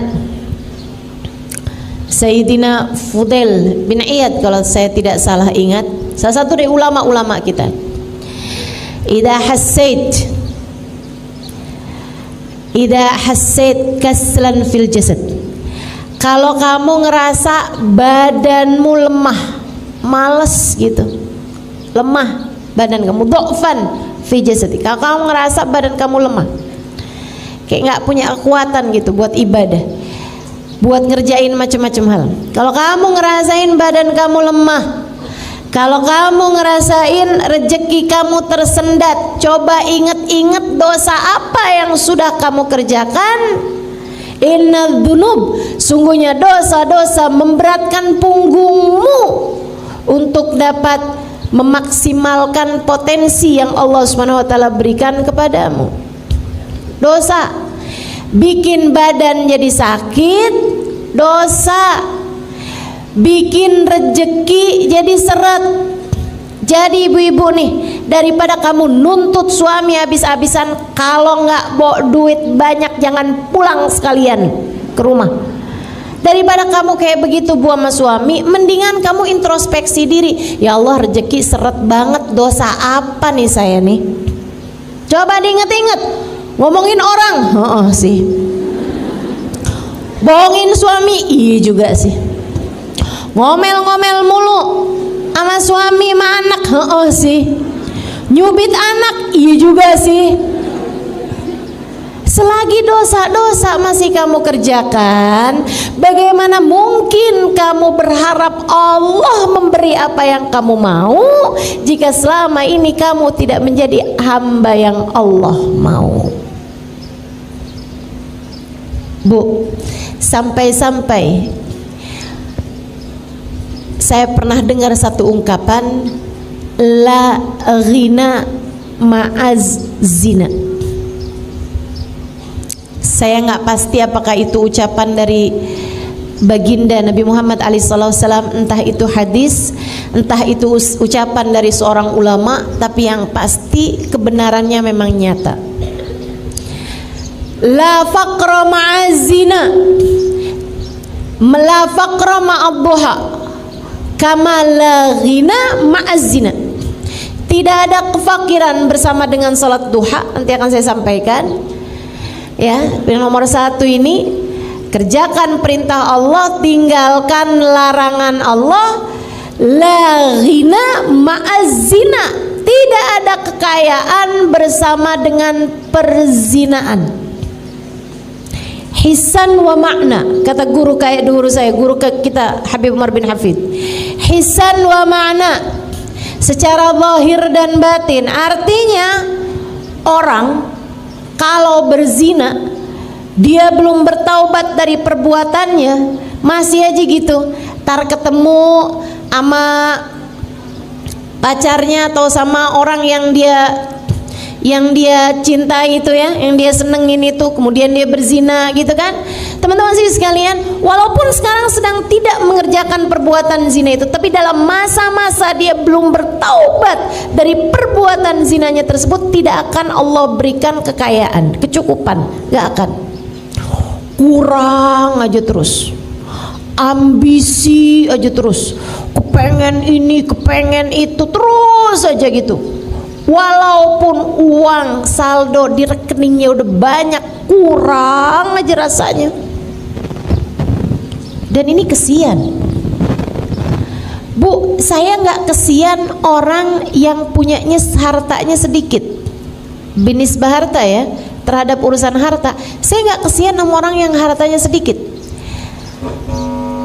Fudail bin Iyad, kalau saya tidak salah ingat, salah satu dari ulama-ulama kita, idza hassait kaslan fil jasad, kalau kamu ngerasa badanmu lemah, males gitu, lemah badan kamu, dhofan fi jasadi, kalau kamu ngerasa badan kamu lemah, kayak nggak punya kekuatan gitu buat ibadah, buat ngerjain macam-macam hal. Kalau kamu ngerasain badan kamu lemah, kalau kamu ngerasain rezeki kamu tersendat, coba ingat-ingat dosa apa yang sudah kamu kerjakan. Innal dzunub, sungguhnya dosa-dosa memberatkan punggungmu untuk dapat memaksimalkan potensi yang Allah Subhanahu wa taala berikan kepadamu. Dosa bikin badan jadi sakit, dosa bikin rezeki jadi seret. Jadi ibu-ibu nih, daripada kamu nuntut suami habis-habisan, kalau nggak bawa duit banyak jangan pulang sekalian ke rumah. Daripada kamu kayak begitu bu sama suami, mendingan kamu introspeksi diri. Ya Allah, rezeki seret banget, dosa apa nih saya nih? Coba diinget-inget. Ngomongin orang, sih. Bohongin suami, iya juga sih. Ngomel-ngomel mulu sama suami sama anak, sih. Nyubit anak, iya juga sih. Selagi dosa-dosa masih kamu kerjakan, bagaimana mungkin kamu berharap Allah memberi apa yang kamu mau jika selama ini kamu tidak menjadi hamba yang Allah mau? Bu, sampai-sampai saya pernah dengar satu ungkapan, la ghina ma'az zina. Saya nggak pasti apakah itu ucapan dari baginda Nabi Muhammad SAW, entah itu hadis, entah itu ucapan dari seorang ulama, tapi yang pasti kebenarannya memang nyata. La faqra ma'azina, la faqra ma'adduha, kama la ghina ma'azina. Tidak ada kefakiran bersama dengan salat duha. Nanti akan saya sampaikan. Ya, yang nomor 1 ini, kerjakan perintah Allah, tinggalkan larangan Allah. La ghina ma'az-zina. Tidak ada kekayaan bersama dengan perzinaan. Hisan wa makna, kata guru saya, guru kita Habib Umar bin Hafid. Hisan wa makna, secara zahir dan batin. Artinya orang kalau berzina, dia belum bertaubat dari perbuatannya, masih aja gitu. Tar ketemu sama pacarnya atau sama orang yang dia cintai itu ya, yang dia senengin itu, kemudian dia berzina gitu kan. Teman-teman sekalian, walaupun sekarang sedang tidak mengerjakan perbuatan zina itu, tapi dalam masa-masa dia belum bertaubat dari perbuatan zinanya tersebut, tidak akan Allah berikan kekayaan, kecukupan, gak akan. Kurang aja terus, ambisi aja terus, kepengen ini, kepengen itu, terus aja gitu. Walaupun uang saldo di rekeningnya udah banyak, kurang aja rasanya. Dan ini kesian. Bu, saya nggak kesian orang yang punyanya hartanya sedikit, binisbah harta ya, terhadap urusan harta. Saya nggak kesian sama orang yang hartanya sedikit.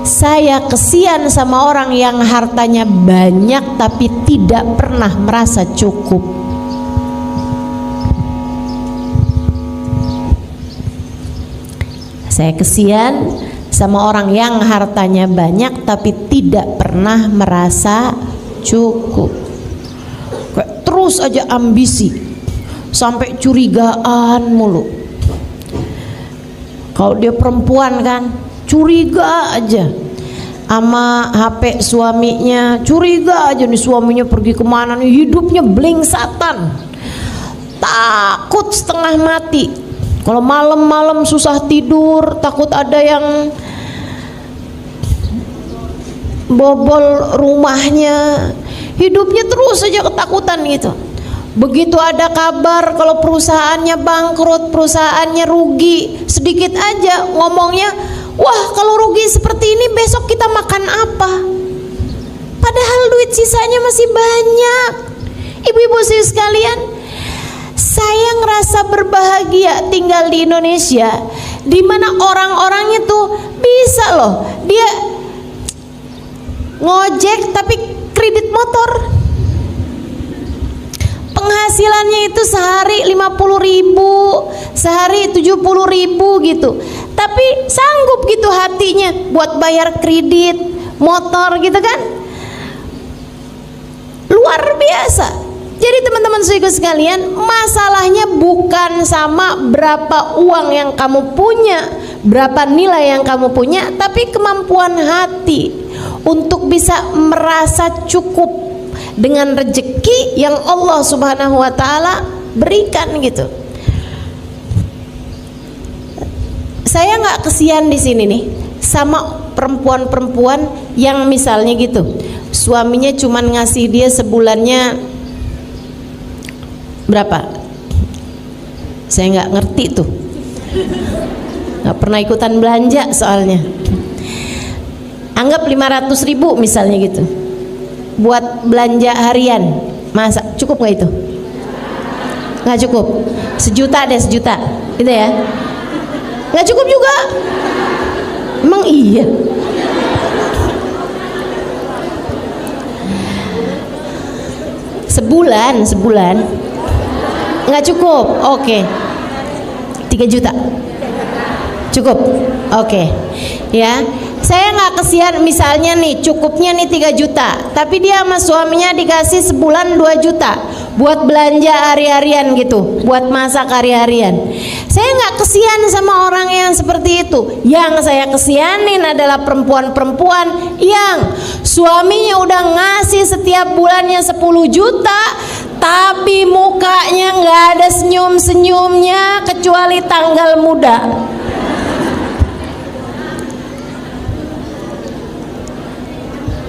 Saya kesian sama orang yang hartanya banyak tapi tidak pernah merasa cukup. Saya kesian sama orang yang hartanya banyak tapi tidak pernah merasa cukup. Kayak terus aja ambisi, sampai curigaan mulu. Kalau dia perempuan kan, curiga aja sama HP suaminya, curiga aja nih suaminya pergi kemana nih, hidupnya blingsatan, takut setengah mati. Kalau malam-malam susah tidur, takut ada yang bobol rumahnya, hidupnya terus aja ketakutan gitu. Begitu ada kabar kalau perusahaannya bangkrut, perusahaannya rugi, sedikit aja ngomongnya, wah kalau rugi seperti ini besok kita makan apa? Padahal duit sisanya masih banyak. Ibu-ibu sekalian, saya ngerasa berbahagia tinggal di Indonesia, di mana orang-orangnya tuh bisa loh, dia ngojek tapi kredit motor. Penghasilannya itu sehari 50.000, sehari 70.000 gitu. Tapi sanggup gitu hatinya buat bayar kredit motor gitu kan. Luar biasa. Jadi teman-teman sekalian, masalahnya bukan sama berapa uang yang kamu punya, berapa nilai yang kamu punya, tapi kemampuan hati untuk bisa merasa cukup dengan rezeki yang Allah Subhanahu wa taala berikan gitu. Saya nggak kesian di sini nih sama perempuan-perempuan yang misalnya gitu, suaminya cuman ngasih dia sebulannya berapa? Saya nggak ngerti tuh, nggak pernah ikutan belanja soalnya. Anggap 500.000 misalnya gitu, buat belanja harian, masa cukup nggak itu? Nggak cukup. 1 juta deh, 1 juta gitu ya, nggak cukup juga. Emang iya? Sebulan nggak cukup. Oke. 3 juta cukup. Oke. Ya, saya nggak kesian misalnya nih cukupnya nih 3 juta, tapi dia sama suaminya dikasih sebulan 2 juta buat belanja hari-harian gitu, buat masak hari-harian. Saya nggak kesian sama orang yang seperti itu. Yang saya kesianin adalah perempuan-perempuan yang suaminya udah ngasih setiap bulannya 10 juta, tapi mukanya nggak ada senyum-senyumnya kecuali tanggal muda.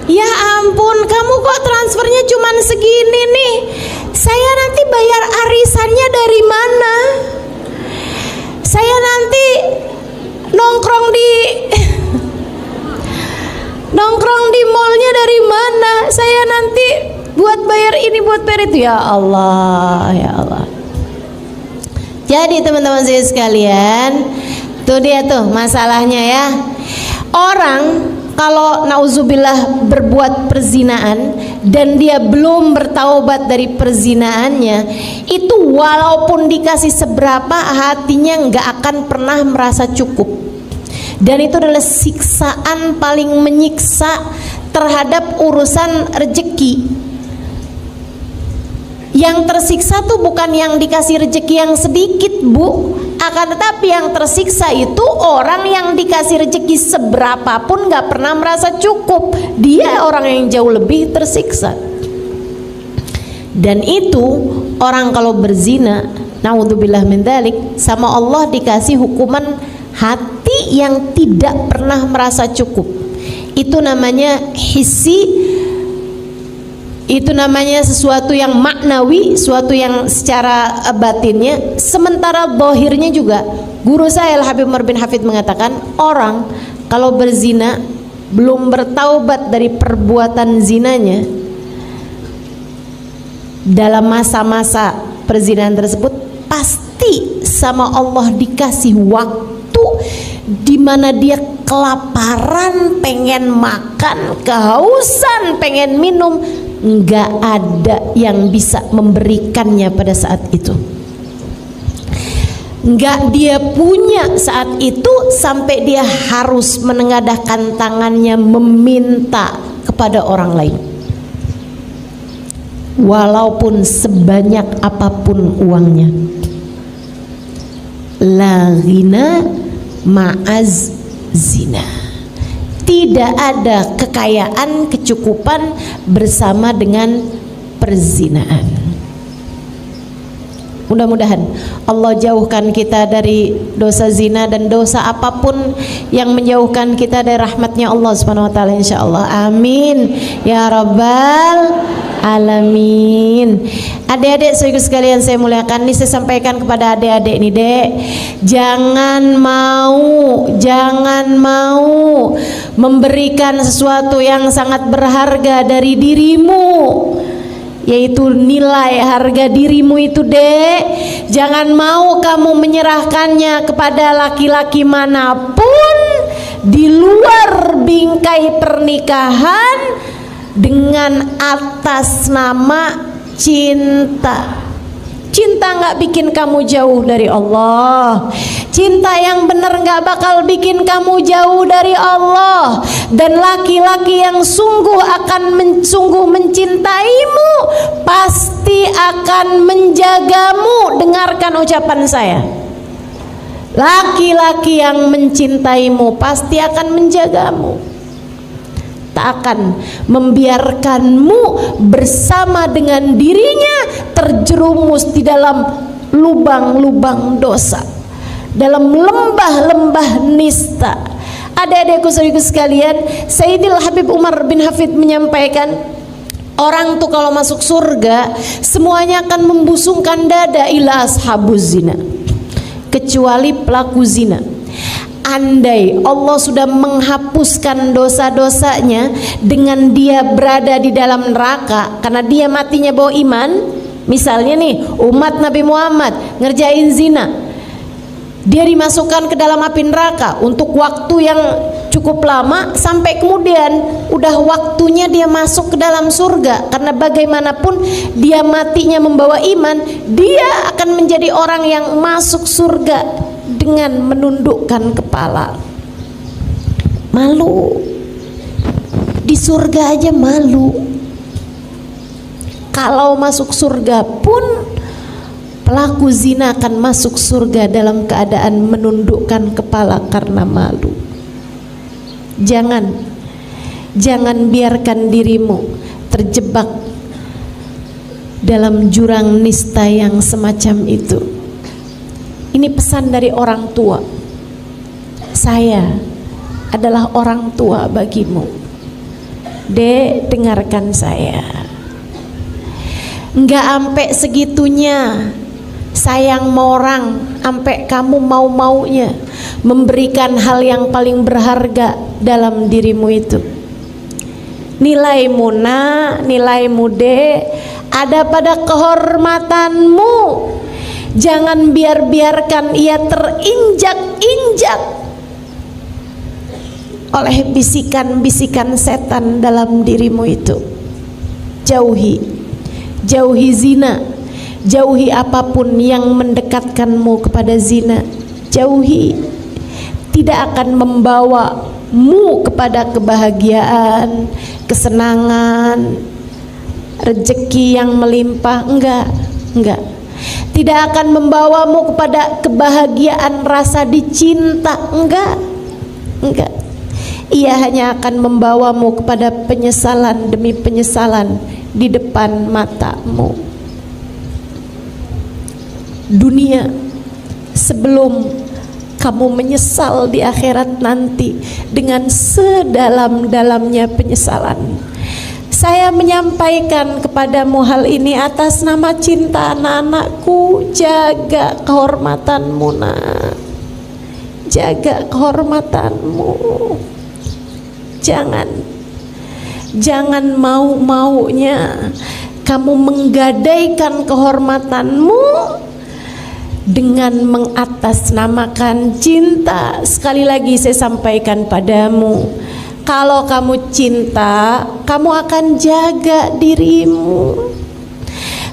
Ya ampun, kamu kok transfernya cuman segini nih? Saya nanti bayar arisannya dari mana? Saya nanti nongkrong di mallnya dari mana? Saya nanti buat bayar ini, buat bayar itu. Ya Allah, ya Allah. Jadi teman-teman saya sekalian, tuh dia tuh masalahnya ya. Orang kalau nauzubillah berbuat perzinaan dan dia belum bertaubat dari perzinaannya, itu walaupun dikasih seberapa, hatinya nggak akan pernah merasa cukup. Dan itu adalah siksaan paling menyiksa terhadap urusan rezeki. Yang tersiksa tuh bukan yang dikasih rezeki yang sedikit, Bu, akan tetapi yang tersiksa itu orang yang dikasih rezeki seberapapun gak pernah merasa cukup. Dia orang yang jauh lebih tersiksa. Dan itu orang kalau berzina, naudzubillah min dzalik, sama Allah dikasih hukuman hati yang tidak pernah merasa cukup. Itu namanya hissi. Itu namanya sesuatu yang maknawi, sesuatu yang secara batinnya. Sementara zahirnya juga, guru saya Al-Habib Umar bin Hafid mengatakan, orang kalau berzina belum bertaubat dari perbuatan zinanya, dalam masa-masa perzinahan tersebut pasti sama Allah dikasih waktu di mana dia kelaparan, pengen makan, kehausan, pengen minum. Nggak ada yang bisa memberikannya pada saat itu. Nggak dia punya saat itu sampai dia harus menengadahkan tangannya meminta kepada orang lain, walaupun sebanyak apapun uangnya. La ghina ma'az zina. Tidak ada kekayaan, kecukupan bersama dengan perzinaan. Mudah-mudahan Allah jauhkan kita dari dosa zina dan dosa apapun yang menjauhkan kita dari rahmatnya Allah Subhanahu wa taala, insyaallah. Amin ya rabbal alamin. Adik-adik saudara sekalian saya muliakan, ini saya sampaikan kepada adik-adik nih, Dek. Jangan mau memberikan sesuatu yang sangat berharga dari dirimu, yaitu nilai harga dirimu itu, Dek. Jangan mau kamu menyerahkannya kepada laki-laki manapun di luar bingkai pernikahan dengan atas nama cinta. Cinta nggak bikin kamu jauh dari Allah. Cinta yang benar nggak bakal bikin kamu jauh dari Allah. Dan laki-laki yang sungguh mencintaimu pasti akan menjagamu. Dengarkan ucapan saya. Laki-laki yang mencintaimu pasti akan menjagamu. Tak akan membiarkanmu bersama dengan dirinya terjerumus di dalam lubang-lubang dosa, dalam lembah-lembah nista. Adik-adikku saudaraku sekalian, Sayyidil Habib Umar bin Hafid menyampaikan, orang tuh kalau masuk surga semuanya akan membusungkan dada ila ashabuz zina, kecuali pelaku zina. Andai Allah sudah menghapuskan dosa-dosanya dengan dia berada di dalam neraka karena dia matinya bawa iman, misalnya nih umat Nabi Muhammad ngerjain zina, dia dimasukkan ke dalam api neraka untuk waktu yang cukup lama sampai kemudian udah waktunya dia masuk ke dalam surga, karena bagaimanapun dia matinya membawa iman, dia akan menjadi orang yang masuk surga dengan menundukkan kepala. Malu di surga aja malu. Kalau masuk surga pun pelaku zina akan masuk surga dalam keadaan menundukkan kepala karena malu. Jangan biarkan dirimu terjebak dalam jurang nista yang semacam itu. Ini pesan dari orang tua. Saya adalah orang tua bagimu. Dek, dengarkan saya. Nggak ampe segitunya sayang sama orang, ampe kamu mau-maunya memberikan hal yang paling berharga dalam dirimu itu. Nilaimu nak, nilaimu dek, ada pada kehormatanmu. Jangan biarkan ia terinjak-injak oleh bisikan-bisikan setan dalam dirimu itu. Jauhi zina, jauhi apapun yang mendekatkanmu kepada zina. Jauhi, tidak akan membawamu kepada kebahagiaan, kesenangan, rezeki yang melimpah. Enggak. Tidak akan membawamu kepada kebahagiaan rasa dicinta. Enggak. Ia hanya akan membawamu kepada penyesalan demi penyesalan di depan matamu. Dunia, sebelum kamu menyesal di akhirat nanti dengan sedalam-dalamnya penyesalan, saya menyampaikan kepadamu hal ini atas nama cinta anak-anakku. Jaga kehormatanmu nak, jaga kehormatanmu. Jangan mau-maunya kamu menggadaikan kehormatanmu dengan mengatasnamakan cinta. Sekali lagi saya sampaikan padamu, kalau kamu cinta, kamu akan jaga dirimu.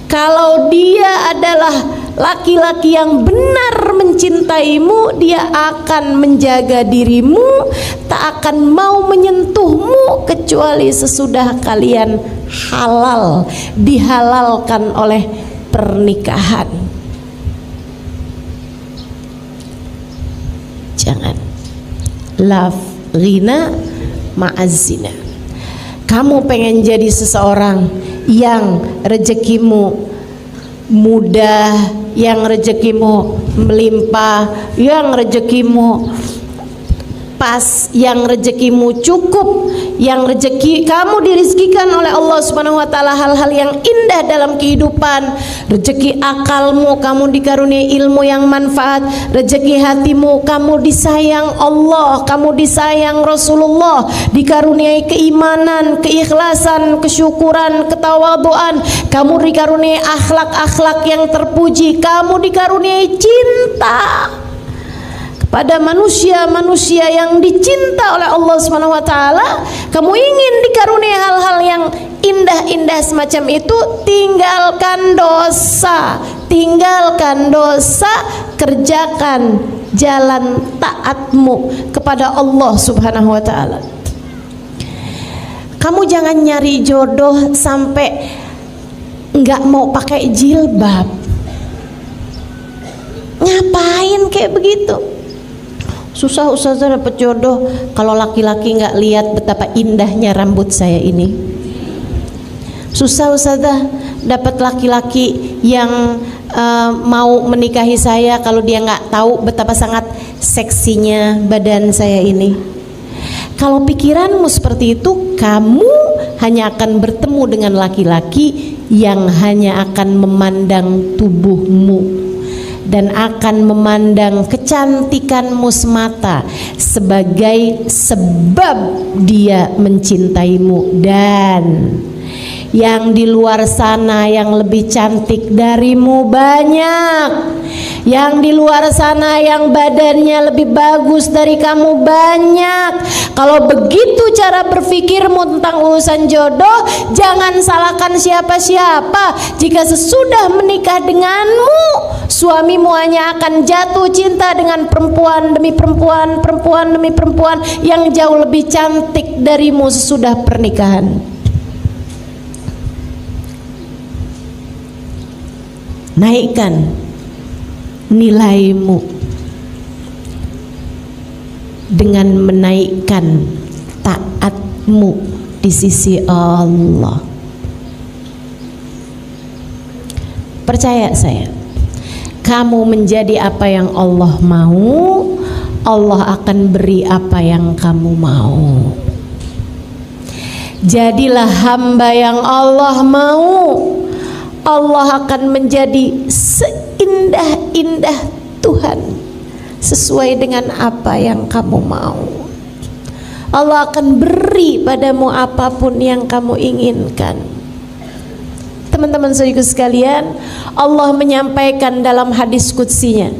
Kalau dia adalah laki-laki yang benar mencintaimu, dia akan menjaga dirimu, tak akan mau menyentuhmu kecuali sesudah kalian halal, dihalalkan oleh pernikahan. Jangan love ghina ma'azina. Kamu pengen jadi seseorang yang rezekimu mudah, yang rezekimu melimpah, yang rezekimu pas, yang rezekimu cukup, yang rezeki kamu dirizkikan oleh Allah Subhanahu wa taala hal-hal yang indah dalam kehidupan. Rezeki akalmu, kamu dikaruniai ilmu yang manfaat. Rezeki hatimu, kamu disayang Allah, kamu disayang Rasulullah, dikaruniai keimanan, keikhlasan, kesyukuran, ketawaduan. Kamu dikaruniai akhlak-akhlak yang terpuji, kamu dikaruniai cinta pada manusia-manusia yang dicinta oleh Allah Subhanahu wa taala. Kamu ingin dikaruniai hal-hal yang indah-indah semacam itu, tinggalkan dosa, kerjakan jalan taatmu kepada Allah Subhanahu wa taala. Kamu jangan nyari jodoh sampai nggak mau pakai jilbab. Ngapain kayak begitu? Susah ustazah dapat jodoh kalau laki-laki nggak lihat betapa indahnya rambut saya ini. Susah ustazah dapat laki-laki yang mau menikahi saya kalau dia nggak tahu betapa sangat seksinya badan saya ini. Kalau pikiranmu seperti itu, kamu hanya akan bertemu dengan laki-laki yang hanya akan memandang tubuhmu dan akan memandang kecantikanmu semata sebagai sebab dia mencintaimu. Dan yang di luar sana yang lebih cantik darimu banyak, yang di luar sana yang badannya lebih bagus dari kamu banyak. Kalau begitu cara berpikirmu tentang urusan jodoh, jangan salahkan siapa-siapa. Jika sesudah menikah denganmu, suamimu hanya akan jatuh cinta dengan perempuan demi perempuan, perempuan demi perempuan yang jauh lebih cantik darimu sesudah pernikahan. Naikkan nilaimu dengan menaikkan taatmu di sisi Allah. Percaya saya, kamu menjadi apa yang Allah mau, Allah akan beri apa yang kamu mau. Jadilah hamba yang Allah mau, Allah akan menjadi seindah-indah Tuhan sesuai dengan apa yang kamu mau. Allah akan beri padamu apapun yang kamu inginkan. Teman-teman saudaraku sekalian, Allah menyampaikan dalam hadis qudsinya,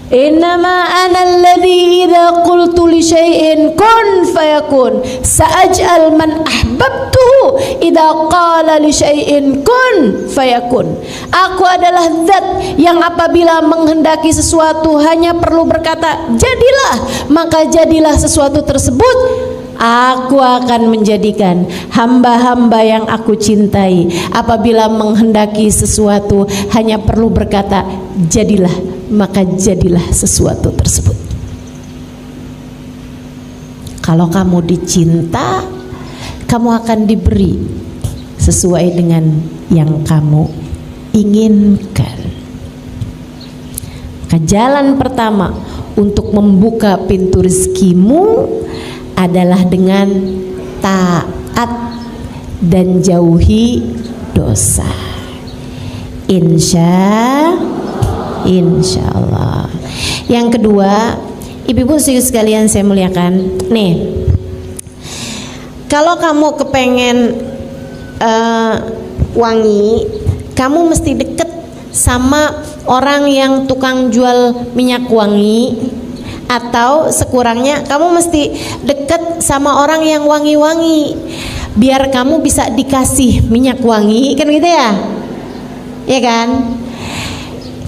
innama ana alladhi idza qultu li syai'in kun fayakun sa'aj'al man ahbabtuhu idza qala li syai'in kun fayakun. Aku adalah zat yang apabila menghendaki sesuatu hanya perlu berkata jadilah, maka jadilah sesuatu tersebut. Aku akan menjadikan hamba-hamba yang aku cintai apabila menghendaki sesuatu hanya perlu berkata jadilah, maka jadilah sesuatu tersebut. Kalau kamu dicinta, kamu akan diberi sesuai dengan yang kamu inginkan. Maka jalan pertama untuk membuka pintu rezekimu adalah dengan taat dan jauhi dosa. Insya Allah. Yang kedua, ibu-ibu sekalian saya muliakan, nih, kalau kamu kepengen wangi, kamu mesti deket sama orang yang tukang jual minyak wangi, atau sekurangnya kamu mesti deket sama orang yang wangi-wangi biar kamu bisa dikasih minyak wangi, kan gitu ya? Ya kan?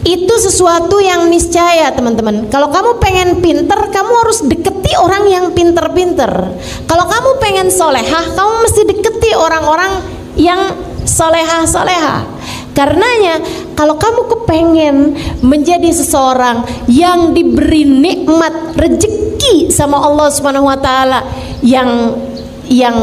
Itu sesuatu yang niscaya, teman-teman. Kalau kamu pengen pinter, kamu harus deketi orang yang pinter-pinter. Kalau kamu pengen solehah, kamu mesti deketi orang-orang yang solehah-solehah. Karenanya kalau kamu kepengen menjadi seseorang yang diberi nikmat rezeki sama Allah Subhanahu wa taala yang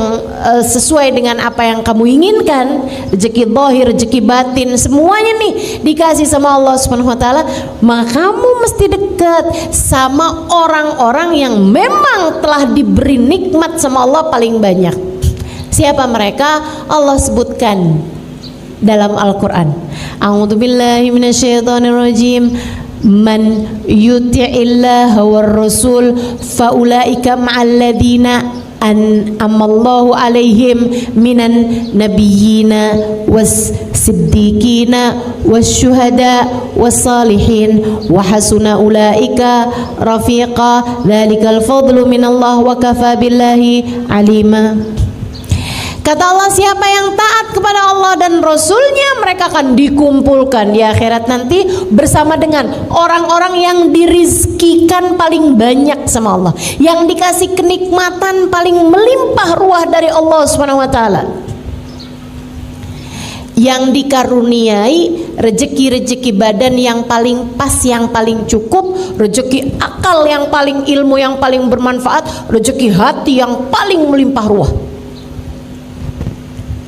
sesuai dengan apa yang kamu inginkan, rezeki zahir, rezeki batin, semuanya nih dikasih sama Allah Subhanahu wa taala, maka kamu mesti dekat sama orang-orang yang memang telah diberi nikmat sama Allah paling banyak. Siapa mereka? Allah sebutkan dalam Al-Quran. A'udzubillahi minasyaitonirrajim. Man yuti'illaha war rasul faulaika ma'alladina an'amallahu alaihim minan nabiyyina was siddiqina was syuhada was salihin wa hasuna ulaika rafiqa dzalikal fadlu minallah wa kafa billahi alima. Kata Allah, siapa yang taat kepada Allah dan Rasulnya, mereka akan dikumpulkan di akhirat nanti bersama dengan orang-orang yang dirizkikan paling banyak sama Allah, yang dikasih kenikmatan paling melimpah ruah dari Allah Subhanahu wa taala, yang dikaruniai rezeki-rezeki badan yang paling pas, yang paling cukup, rezeki akal yang paling, ilmu yang paling bermanfaat, rezeki hati yang paling melimpah ruah.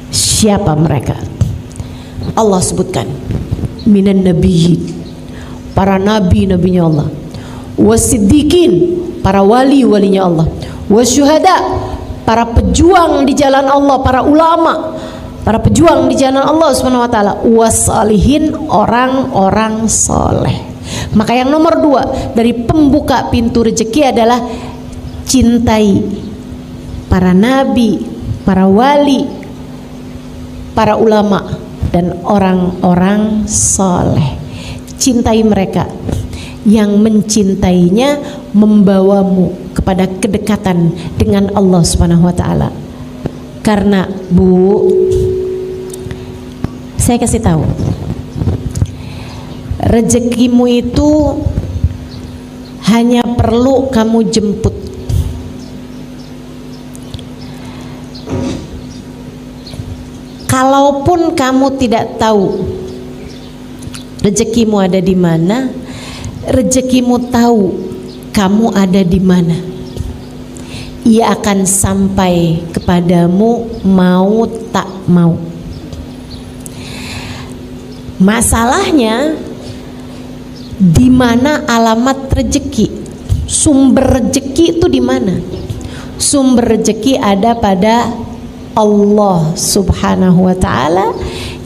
Siapa mereka? Allah sebutkan, minan nabiyyin, para nabi-nabinya Allah, wasiddiqin, para wali-walinya Allah, wasyuhada, para pejuang di jalan Allah, para ulama, para pejuang di jalan Allah Subhanahu wa taala, wasalihin, orang-orang soleh. Maka yang nomor 2 dari pembuka pintu rezeki adalah cintai para nabi, para wali, para ulama dan orang-orang soleh. Cintai mereka. Yang mencintainya membawamu kepada kedekatan dengan Allah Subhanahu wa taala. Karena Bu, saya kasih tahu, rezekimu itu hanya perlu kamu jemput. Kalaupun kamu tidak tahu rezekimu ada di mana, rezekimu tahu kamu ada di mana. Ia akan sampai kepadamu mau tak mau. Masalahnya di mana alamat rezeki? Sumber rezeki itu di mana? Sumber rezeki ada pada Allah Subhanahu wa ta'ala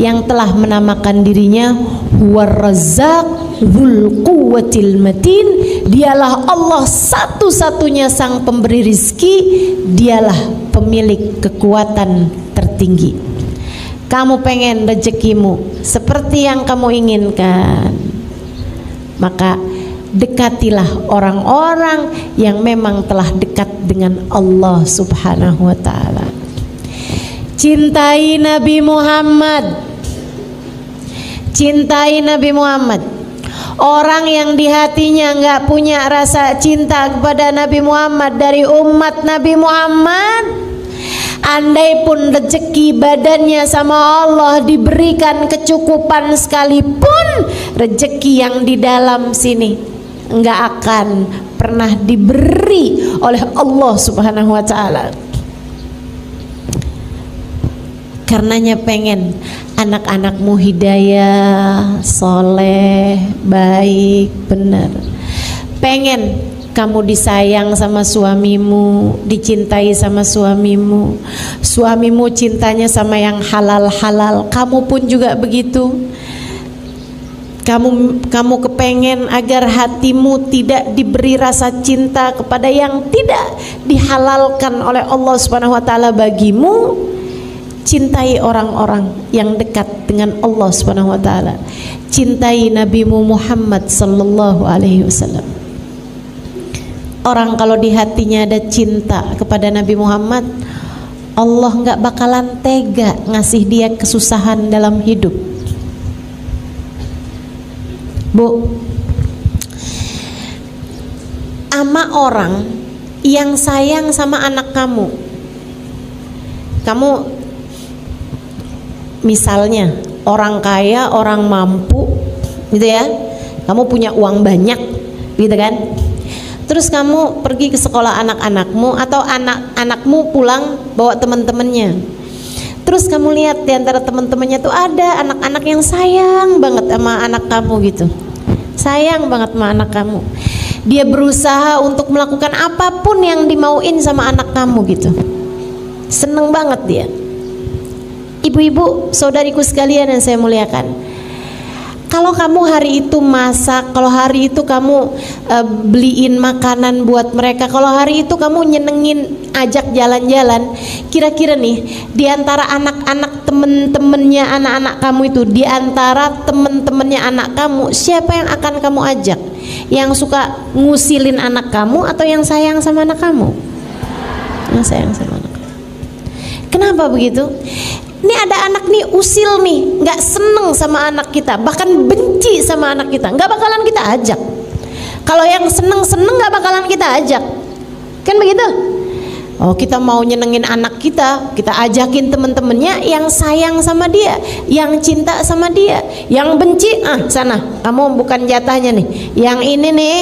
yang telah menamakan dirinya Huwar-Razzaq Dzul Quwwatil Matin. Dialah Allah satu-satunya sang pemberi rizki, dialah pemilik kekuatan tertinggi. Kamu pengen rezekimu seperti yang kamu inginkan, maka dekatilah orang-orang yang memang telah dekat dengan Allah Subhanahu wa ta'ala. Cintai Nabi Muhammad. Cintai Nabi Muhammad. Orang yang di hatinya nggak punya rasa cinta kepada Nabi Muhammad dari umat Nabi Muhammad, andai pun rezeki badannya sama Allah diberikan kecukupan sekalipun, rezeki yang di dalam sini nggak akan pernah diberi oleh Allah Subhanahu wa ta'ala. Karenanya pengen anak-anakmu hidayah, soleh, baik, benar. Pengen kamu disayang sama suamimu, dicintai sama suamimu, suamimu cintanya sama yang halal-halal, kamu pun juga begitu. Kamu kepengen agar hatimu tidak diberi rasa cinta kepada yang tidak dihalalkan oleh Allah Subhanahu wa ta'ala bagimu. Cintai orang-orang yang dekat dengan Allah Subhanahu wa ta'ala. Cintai Nabi Muhammad sallallahu alaihi wasallam. Orang kalau di hatinya ada cinta kepada Nabi Muhammad, Allah nggak bakalan tega ngasih dia kesusahan dalam hidup. Bu, ama orang yang sayang sama anak kamu, misalnya orang kaya, orang mampu gitu ya, kamu punya uang banyak gitu kan, terus kamu pergi ke sekolah anak-anakmu atau anak-anakmu pulang bawa teman-temannya, terus kamu lihat di antara teman-temannya tuh ada anak-anak yang sayang banget sama anak kamu gitu, sayang banget sama anak kamu, dia berusaha untuk melakukan apapun yang dimauin sama anak kamu gitu, seneng banget dia. Ibu-ibu, saudariku sekalian yang saya muliakan, kalau kamu hari itu masak, kalau hari itu kamu beliin makanan buat mereka, kalau hari itu kamu nyenengin, ajak jalan-jalan, kira-kira nih di antara anak-anak temen-temennya anak-anak kamu itu, di antara temen-temennya anak kamu, siapa yang akan kamu ajak? Yang suka ngusilin anak kamu atau yang sayang sama anak kamu? Yang sayang sama anak kamu. Kenapa begitu? Ini ada anak nih usil nih, nggak seneng sama anak kita, bahkan benci sama anak kita, nggak bakalan kita ajak. Kalau yang seneng-seneng nggak bakalan kita ajak, kan begitu? Oh, kita mau nyenengin anak kita, kita ajakin temen-temennya yang sayang sama dia, yang cinta sama dia. Yang benci, sana, kamu bukan jatahnya nih. Yang ini nih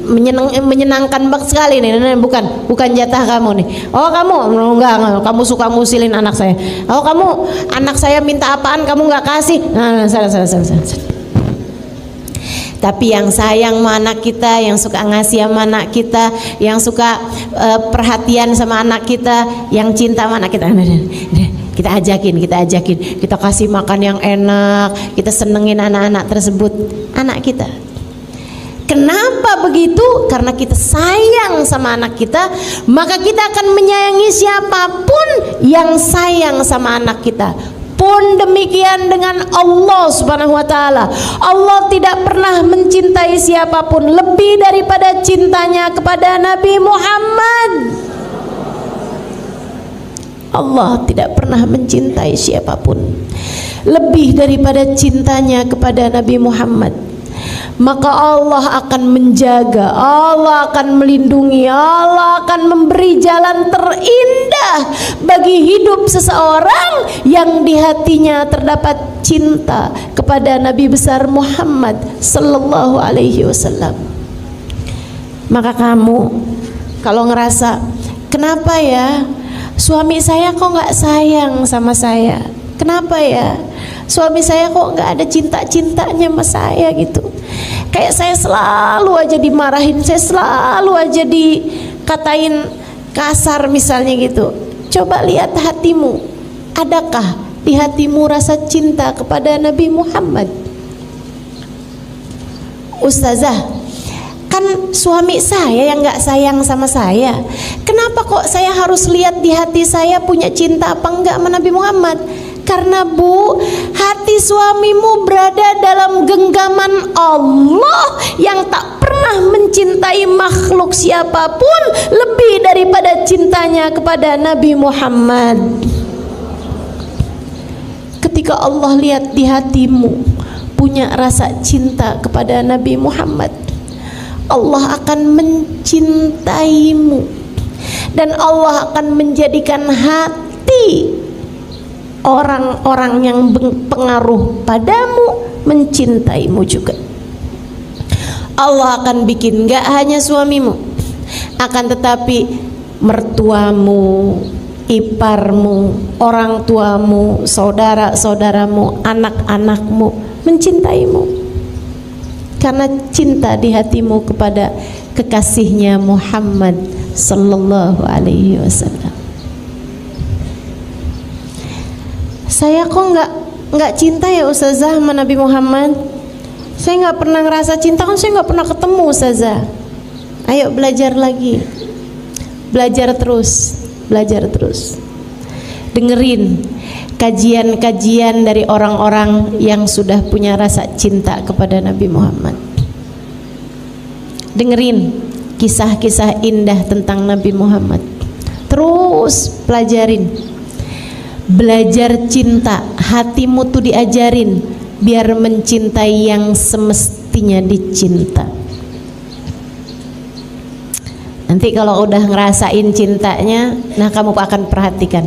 menyenangkan banget sekali nih, bukan jatah kamu nih. Oh kamu enggak, kamu suka ngusilin anak saya. Oh kamu, anak saya minta apaan kamu nggak kasih. Salah. Tapi yang sayang sama anak kita, yang suka ngasih sama anak kita, yang suka perhatian sama anak kita, yang cinta sama anak kita, kita ajakin, kita kasih makan yang enak, kita senengin anak-anak tersebut, anak kita. Kenapa begitu? Karena kita sayang sama anak kita, maka kita akan menyayangi siapapun yang sayang sama anak kita. Pun demikian dengan Allah Subhanahu wa ta'ala. Allah tidak pernah mencintai siapapun lebih daripada cintanya kepada Nabi Muhammad. Allah tidak pernah mencintai siapapun lebih daripada cintanya kepada Nabi Muhammad. Maka Allah akan menjaga, Allah akan melindungi, Allah akan memberi jalan terindah bagi hidup seseorang yang di hatinya terdapat cinta kepada Nabi besar Muhammad sallallahu alaihi wasallam. Maka kamu kalau ngerasa, kenapa ya suami saya kok nggak sayang sama saya, kenapa ya suami saya kok nggak ada cinta-cintanya sama saya gitu, kayak saya selalu aja dimarahin, saya selalu aja dikatain kasar misalnya gitu, Coba lihat hatimu, adakah di hatimu rasa cinta kepada Nabi Muhammad? Ustazah, kan suami saya yang gak sayang sama saya. Kenapa kok saya harus lihat di hati saya punya cinta apa enggak sama Nabi Muhammad? Karena Bu, hati suamimu berada dalam genggaman Allah yang tak pernah mencintai makhluk siapapun lebih daripada cintanya kepada Nabi Muhammad. Ketika Allah lihat di hatimu punya rasa cinta kepada Nabi Muhammad, Allah akan mencintaimu dan Allah akan menjadikan hati orang-orang yang berpengaruh padamu mencintaimu juga. Allah akan bikin gak hanya suamimu, akan tetapi mertuamu, iparmu, orang tuamu, saudara-saudaramu, anak-anakmu mencintaimu karena cinta di hatimu kepada kekasihnya Muhammad sallallahu alaihi wasallam. Saya kok nggak cinta ya Ustazah sama Nabi Muhammad. Saya nggak pernah ngerasa cinta, kan saya nggak pernah ketemu Ustazah. Ayo belajar lagi, belajar terus, belajar terus. Dengerin kajian-kajian dari orang-orang yang sudah punya rasa cinta kepada Nabi Muhammad. Dengerin kisah-kisah indah tentang Nabi Muhammad. Terus pelajarin. Belajar cinta, hatimu tuh diajarin biar mencintai yang semestinya dicinta. Nanti kalau udah ngerasain cintanya, nah kamu akan perhatikan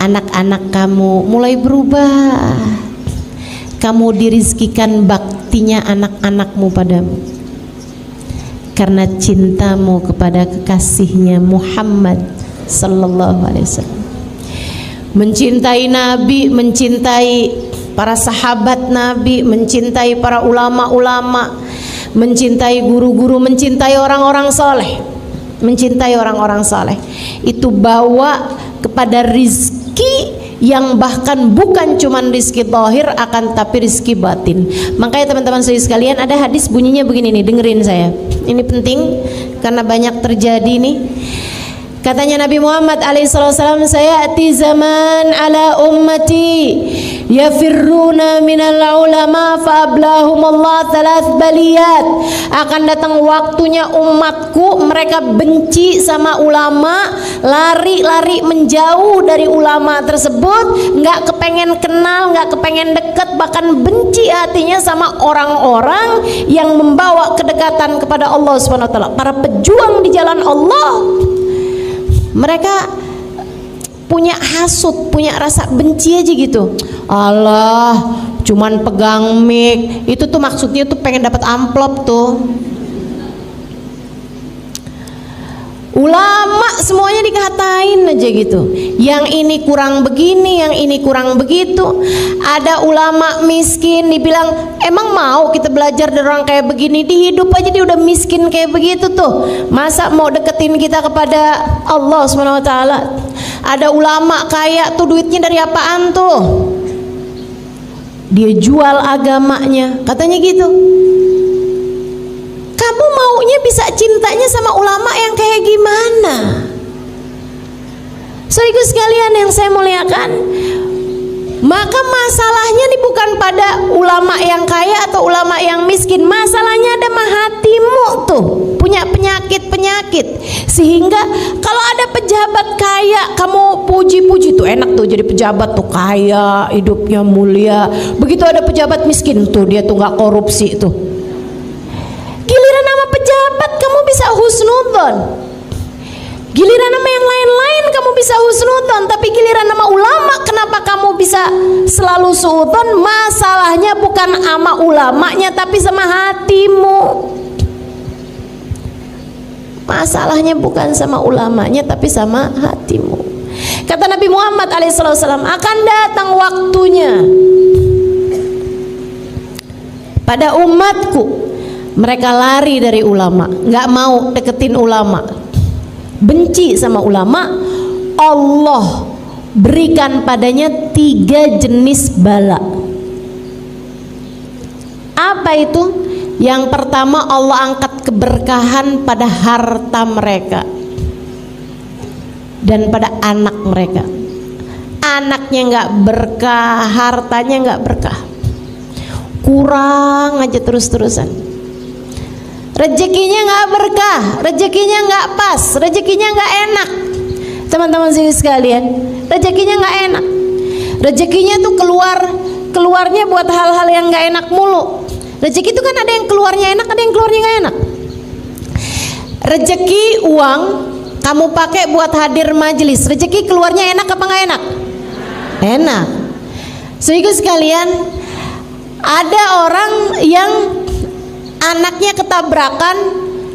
anak-anak kamu mulai berubah. Kamu dirizkikan baktinya anak-anakmu padamu karena cintamu kepada kekasihnya Muhammad sallallahu alaihi wasallam. Mencintai Nabi, mencintai para sahabat Nabi, mencintai para ulama-ulama, mencintai guru-guru, mencintai orang-orang soleh, mencintai orang-orang soleh, itu bawa kepada rizki yang bahkan bukan cuman rizki zahir, akan tapi rizki batin. Makanya teman-teman sekalian, ada hadis bunyinya begini nih, dengerin saya, ini penting karena banyak terjadi nih. Katanya Nabi Muhammad alaihissalam, sayati zaman ala ummati yafirruna minal ulama faablahumullah thalath baliyat. Akan datang waktunya umatku mereka benci sama ulama, lari-lari menjauh dari ulama tersebut, nggak kepengen kenal, nggak kepengen deket, bahkan benci hatinya sama orang-orang yang membawa kedekatan kepada Allah SWT, para pejuang di jalan Allah. Mereka punya hasut, punya rasa benci aja gitu. Allah, cuman pegang mic, itu tuh maksudnya tuh pengen dapat amplop tuh. Ulama semuanya dikatain aja gitu. Yang ini kurang begini, yang ini kurang begitu. Ada ulama miskin dibilang, emang mau kita belajar dari orang kayak begini? Di hidup aja dia udah miskin kayak begitu tuh. Masa mau deketin kita kepada Allah SWT? Ada ulama kaya tuh, duitnya dari apaan tuh? Dia jual agamanya, katanya gitu. Kamu maunya bisa cintanya sama ulama yang kayak gimana? Saudaraku sekalian yang saya muliakan, maka masalahnya ini bukan pada ulama yang kaya atau ulama yang miskin. Masalahnya ada mah hatimu tuh punya penyakit-penyakit, sehingga kalau ada pejabat kaya kamu puji-puji tuh, enak tuh jadi pejabat tuh kaya, hidupnya mulia. Begitu ada pejabat miskin tuh, dia tuh nggak korupsi tuh. Giliran nama pejabat kamu bisa husnudzon, giliran nama yang lain-lain kamu bisa husnudzon, tapi giliran nama ulama kenapa kamu bisa selalu suudzon? Masalahnya bukan sama ulamanya tapi sama hatimu. Masalahnya bukan sama ulamanya tapi sama hatimu. Kata Nabi Muhammad alaihissalam, akan datang waktunya pada umatku mereka lari dari ulama, nggak mau deketin ulama, benci sama ulama. Allah berikan padanya 3 jenis bala. Apa itu? Yang pertama, Allah angkat keberkahan pada harta mereka dan pada anak mereka. Anaknya nggak berkah, hartanya nggak berkah, kurang aja terus-terusan. Rezekinya nggak berkah, rezekinya nggak pas, rezekinya nggak enak. Teman-teman sekalian, rezekinya nggak enak. Rezekinya tuh keluarnya buat hal-hal yang nggak enak mulu. Rezeki itu kan ada yang keluarnya enak, ada yang keluarnya nggak enak. Rezeki uang kamu pakai buat hadir majelis, rezeki keluarnya enak apa nggak enak? Enak. Saudara sekalian, ada orang yang anaknya ketabrakan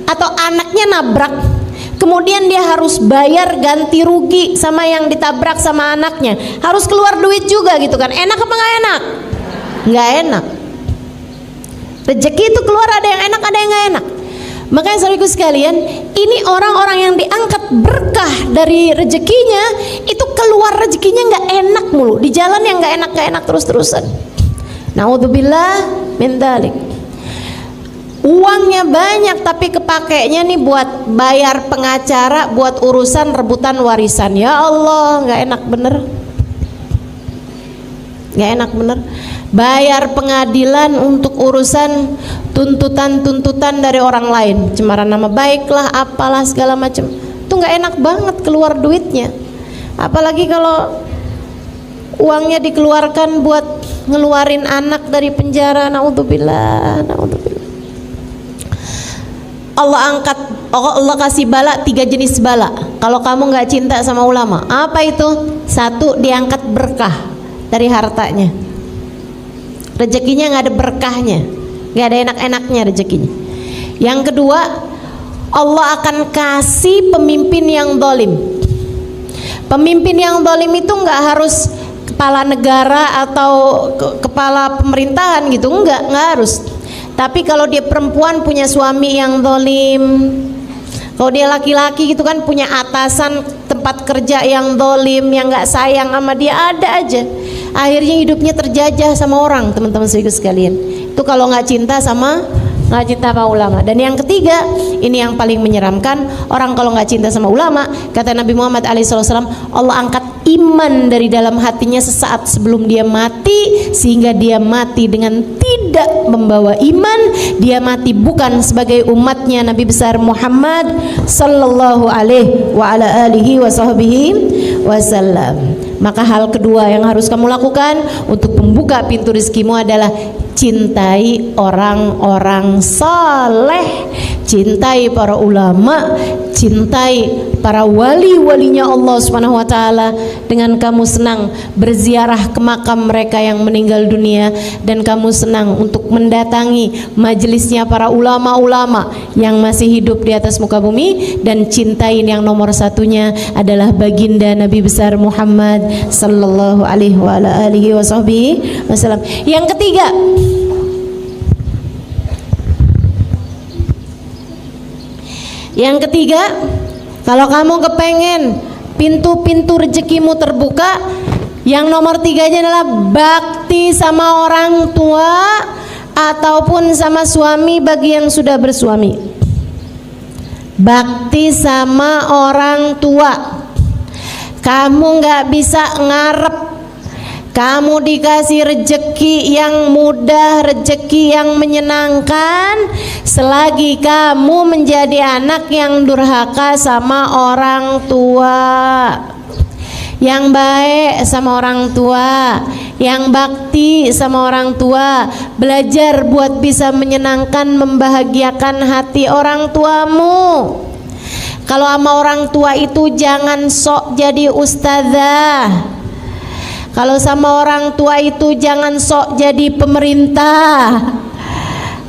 atau anaknya nabrak, kemudian dia harus bayar ganti rugi sama yang ditabrak sama anaknya, harus keluar duit juga gitu kan. Enak apa nggak enak? Nggak enak. Rezeki itu keluar ada yang enak, ada yang nggak enak. Makanya saudaraku sekalian, ini orang-orang yang diangkat berkah dari rezekinya, itu keluar rezekinya nggak enak mulu, di jalan yang nggak enak terus-terusan. Naudzubillah min dzalik. Uangnya banyak tapi kepakainya nih buat bayar pengacara, buat urusan rebutan warisan. Ya Allah, nggak enak bener. Nggak enak bener. Bayar pengadilan untuk urusan tuntutan dari orang lain, cemaran nama baik lah, apalah segala macam. Itu nggak enak banget keluar duitnya. Apalagi kalau uangnya dikeluarkan buat ngeluarin anak dari penjara. Naudzubillah, naudzubillah. Allah kasih bala, 3 jenis bala. Kalau kamu nggak cinta sama ulama, apa itu? 1, diangkat berkah dari hartanya. Rezekinya nggak ada berkahnya, nggak ada enak-enaknya rezekinya. Yang kedua, Allah akan kasih pemimpin yang zalim. Pemimpin yang zalim itu nggak harus kepala negara atau kepala pemerintahan gitu, nggak harus. Tapi kalau dia perempuan punya suami yang zalim, kalau dia laki-laki gitu kan punya atasan tempat kerja yang zalim, yang nggak sayang sama dia, ada aja. Akhirnya hidupnya terjajah sama orang, teman-teman sekalian. Itu kalau nggak cinta sama ulama. Dan yang ketiga, ini yang paling menyeramkan, orang kalau nggak cinta sama ulama, kata Nabi Muhammad SAW, Allah angkat iman dari dalam hatinya sesaat sebelum dia mati, sehingga dia mati dengan tidak membawa iman. Dia mati bukan sebagai umatnya Nabi besar Muhammad sallallahu alaihi wa ala alihi wa sahbihi wasallam. Maka hal kedua yang harus kamu lakukan untuk membuka pintu rezekimu adalah cintai orang-orang saleh, cintai para ulama, cintai para wali-walinya Allah Subhanahu wa taala, dengan kamu senang berziarah ke makam mereka yang meninggal dunia, dan kamu senang untuk mendatangi majelisnya para ulama-ulama yang masih hidup di atas muka bumi, dan cintain yang nomor satunya adalah baginda Nabi besar Muhammad sallallahu alaihi wa ala alihi wasallam. Yang ketiga, kalau kamu kepengen pintu-pintu rezekimu terbuka, yang nomor 3-nya adalah bakti sama orang tua ataupun sama suami bagi yang sudah bersuami. Bakti sama orang tua. Kamu nggak bisa ngarep kamu dikasih rezeki yang mudah, rezeki yang menyenangkan, selagi kamu menjadi anak yang durhaka sama orang tua. Yang baik sama orang tua, yang bakti sama orang tua. Belajar buat bisa menyenangkan, membahagiakan hati orang tuamu. Kalau sama orang tua itu jangan sok jadi ustazah. Kalau sama orang tua itu jangan sok jadi pemerintah.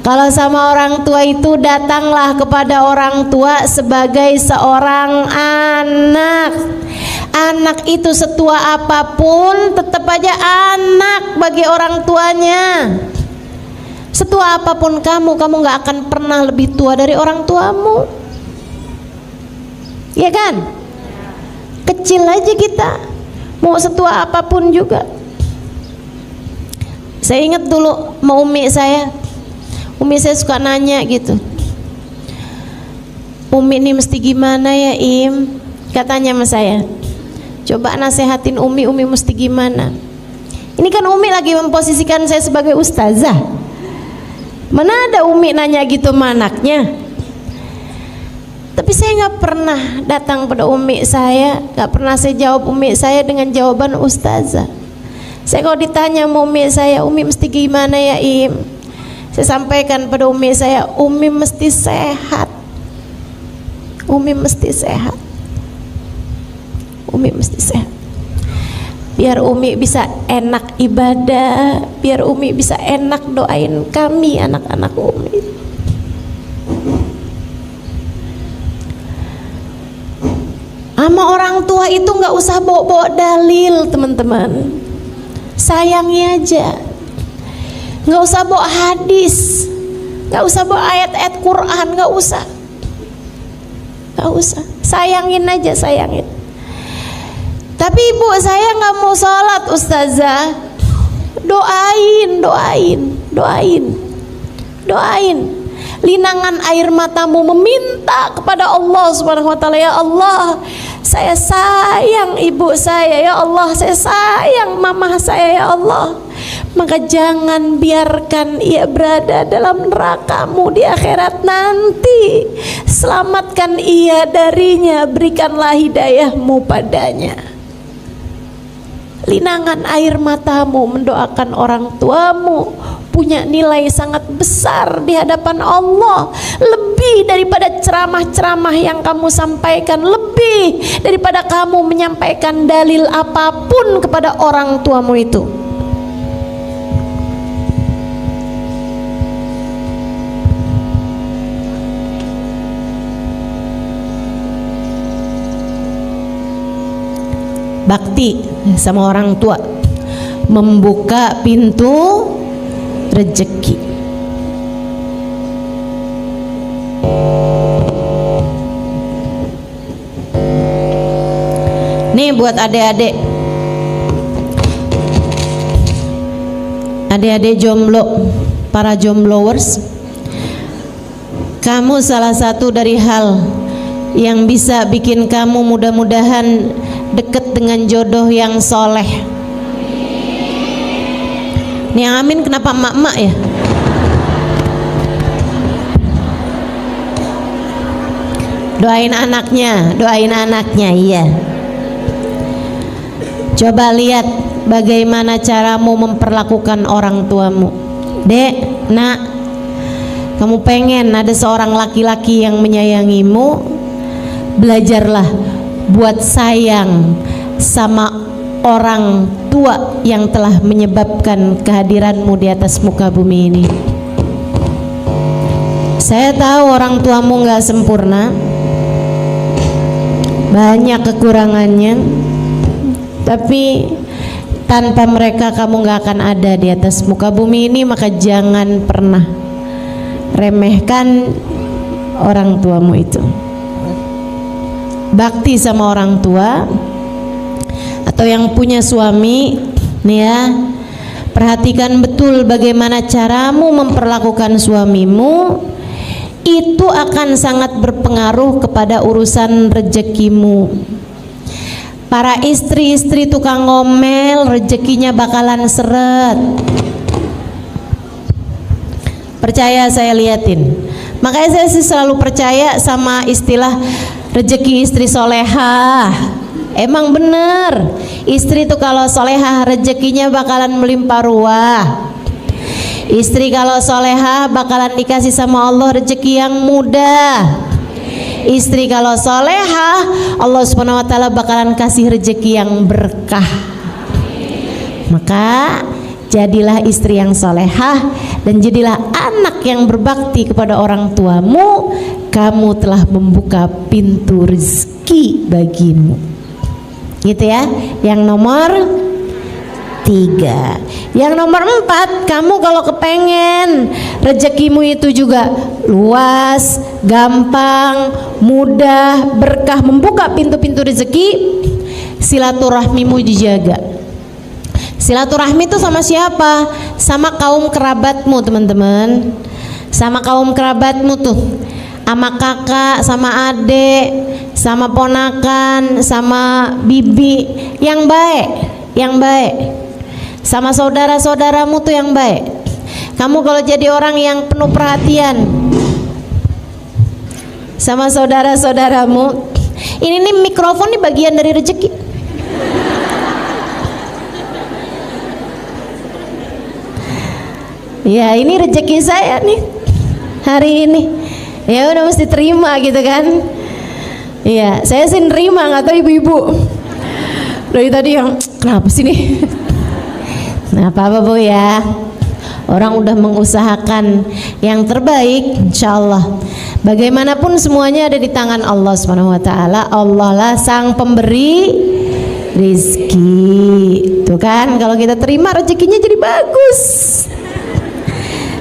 Kalau sama orang tua itu datanglah kepada orang tua sebagai seorang anak. Anak itu setua apapun tetap aja anak bagi orang tuanya. Setua apapun kamu gak akan pernah lebih tua dari orang tuamu. Iya kan? Kecil aja kita, mau setua apapun juga. Saya ingat dulu sama umi saya suka nanya gitu, Umi ini mesti gimana ya Im? Katanya sama saya, coba nasehatin Umi mesti gimana. Ini kan Umi lagi memposisikan saya sebagai ustazah. Mana ada Umi nanya gitu sama anaknya. Tapi saya nggak pernah datang pada Umi saya, nggak pernah saya jawab Umi saya dengan jawaban ustazah. Saya kalau ditanya sama Umi saya, Umi mesti gimana ya Im? Saya sampaikan pada Umi saya, Umi mesti sehat. Umi mesti sehat. Umi mesti sehat. Biar Umi bisa enak ibadah, biar Umi bisa enak doain kami anak-anak Umi. Sama orang tua itu nggak usah bawa-bawa dalil teman-teman, sayangi aja. Nggak usah bawa hadis, nggak usah bawa ayat-ayat Quran, nggak usah, sayangin aja, sayangin. Tapi ibu saya nggak mau sholat ustazah, doain. Linangan air matamu meminta kepada Allah Subhanahu wa taala, ya Allah, saya sayang ibu saya, ya Allah, saya sayang mama saya, ya Allah. Maka jangan biarkan ia berada dalam neraka-Mu di akhirat nanti. Selamatkan ia darinya, berikanlah hidayah-Mu padanya. Linangan air matamu mendoakan orang tuamu punya nilai sangat besar di hadapan Allah, lebih daripada ceramah-ceramah yang kamu sampaikan, lebih daripada kamu menyampaikan dalil apapun kepada orang tuamu itu. Bakti sama orang tua membuka pintu rezeki. Nih buat adik-adik jomblo, para jombloers, kamu salah satu dari hal yang bisa bikin kamu mudah-mudahan dekat dengan jodoh yang soleh. Nih yang amin kenapa emak-emak ya? Doain anaknya, iya. Coba lihat bagaimana caramu memperlakukan orang tuamu. Dek, nak, kamu pengen ada seorang laki-laki yang menyayangimu, belajarlah buat sayang sama orang tua yang telah menyebabkan kehadiranmu di atas muka bumi ini. Saya tahu orang tuamu gak sempurna, banyak kekurangannya, tapi tanpa mereka kamu gak akan ada di atas muka bumi ini. Maka jangan pernah remehkan orang tuamu itu. Bakti sama orang tua. Atau yang punya suami nih ya, perhatikan betul bagaimana caramu memperlakukan suamimu. Itu akan sangat berpengaruh kepada urusan rezekimu. Para istri-istri tukang ngomel, rezekinya bakalan seret. Percaya, saya liatin. Makanya saya sih selalu percaya sama istilah rezeki istri solehah. Emang bener, istri tuh kalau solehah rezekinya bakalan melimpah ruah. Istri kalau solehah bakalan dikasih sama Allah rezeki yang mudah. Istri kalau solehah, Allah Subhanahu wa taala bakalan kasih rezeki yang berkah. Maka jadilah istri yang solehah dan jadilah anak yang berbakti kepada orang tuamu. Kamu telah membuka pintu rezeki bagimu. Gitu ya. Yang nomor 3. Yang nomor 4, kamu kalau kepengen rezekimu itu juga luas, gampang, mudah, berkah, membuka pintu-pintu rezeki, silaturahmimu dijaga. Silaturahmi itu sama siapa? Sama kaum kerabatmu, teman-teman. Sama kaum kerabatmu tuh, sama kakak, sama adik, sama ponakan, sama bibi, yang baik, yang baik. Sama saudara-saudaramu tuh yang baik. Kamu kalau jadi orang yang penuh perhatian sama saudara-saudaramu, ini nih mikrofon nih bagian dari rezeki. Ya, ini rezeki saya nih hari ini. Ya udah mesti terima gitu kan. Iya, saya sih nerima, nggak tahu ibu-ibu dari tadi yang kenapa sih nih. Nah, apa-apa Bu ya, orang udah mengusahakan yang terbaik, insyaallah. Bagaimanapun semuanya ada di tangan Allah Subhanahu wa taala. Allah lah sang pemberi rizki. Tuh kan, kalau kita terima rezekinya jadi bagus.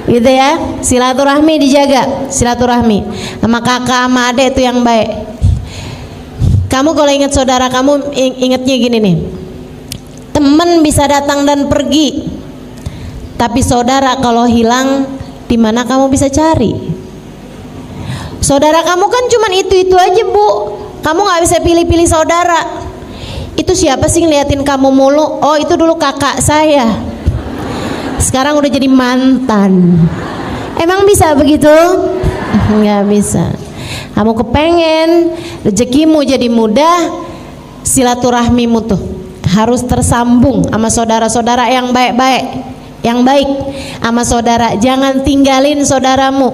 Gitu ya. Silaturahmi dijaga, silaturahmi. Sama kakak, sama adik itu yang baik. Kamu kalau ingat saudara kamu, ingatnya gini nih. Teman bisa datang dan pergi, tapi saudara kalau hilang, di mana kamu bisa cari? Saudara kamu kan cuman itu aja Bu. Kamu nggak bisa pilih-pilih saudara. Itu siapa sih ngeliatin kamu mulu? Oh, itu dulu kakak saya. Sekarang udah jadi mantan. Emang bisa begitu? Nggak bisa. Kamu kepengen rezekimu jadi mudah, silaturahmimu tuh harus tersambung sama saudara-saudara yang baik-baik, yang baik sama saudara. Jangan tinggalin saudaramu.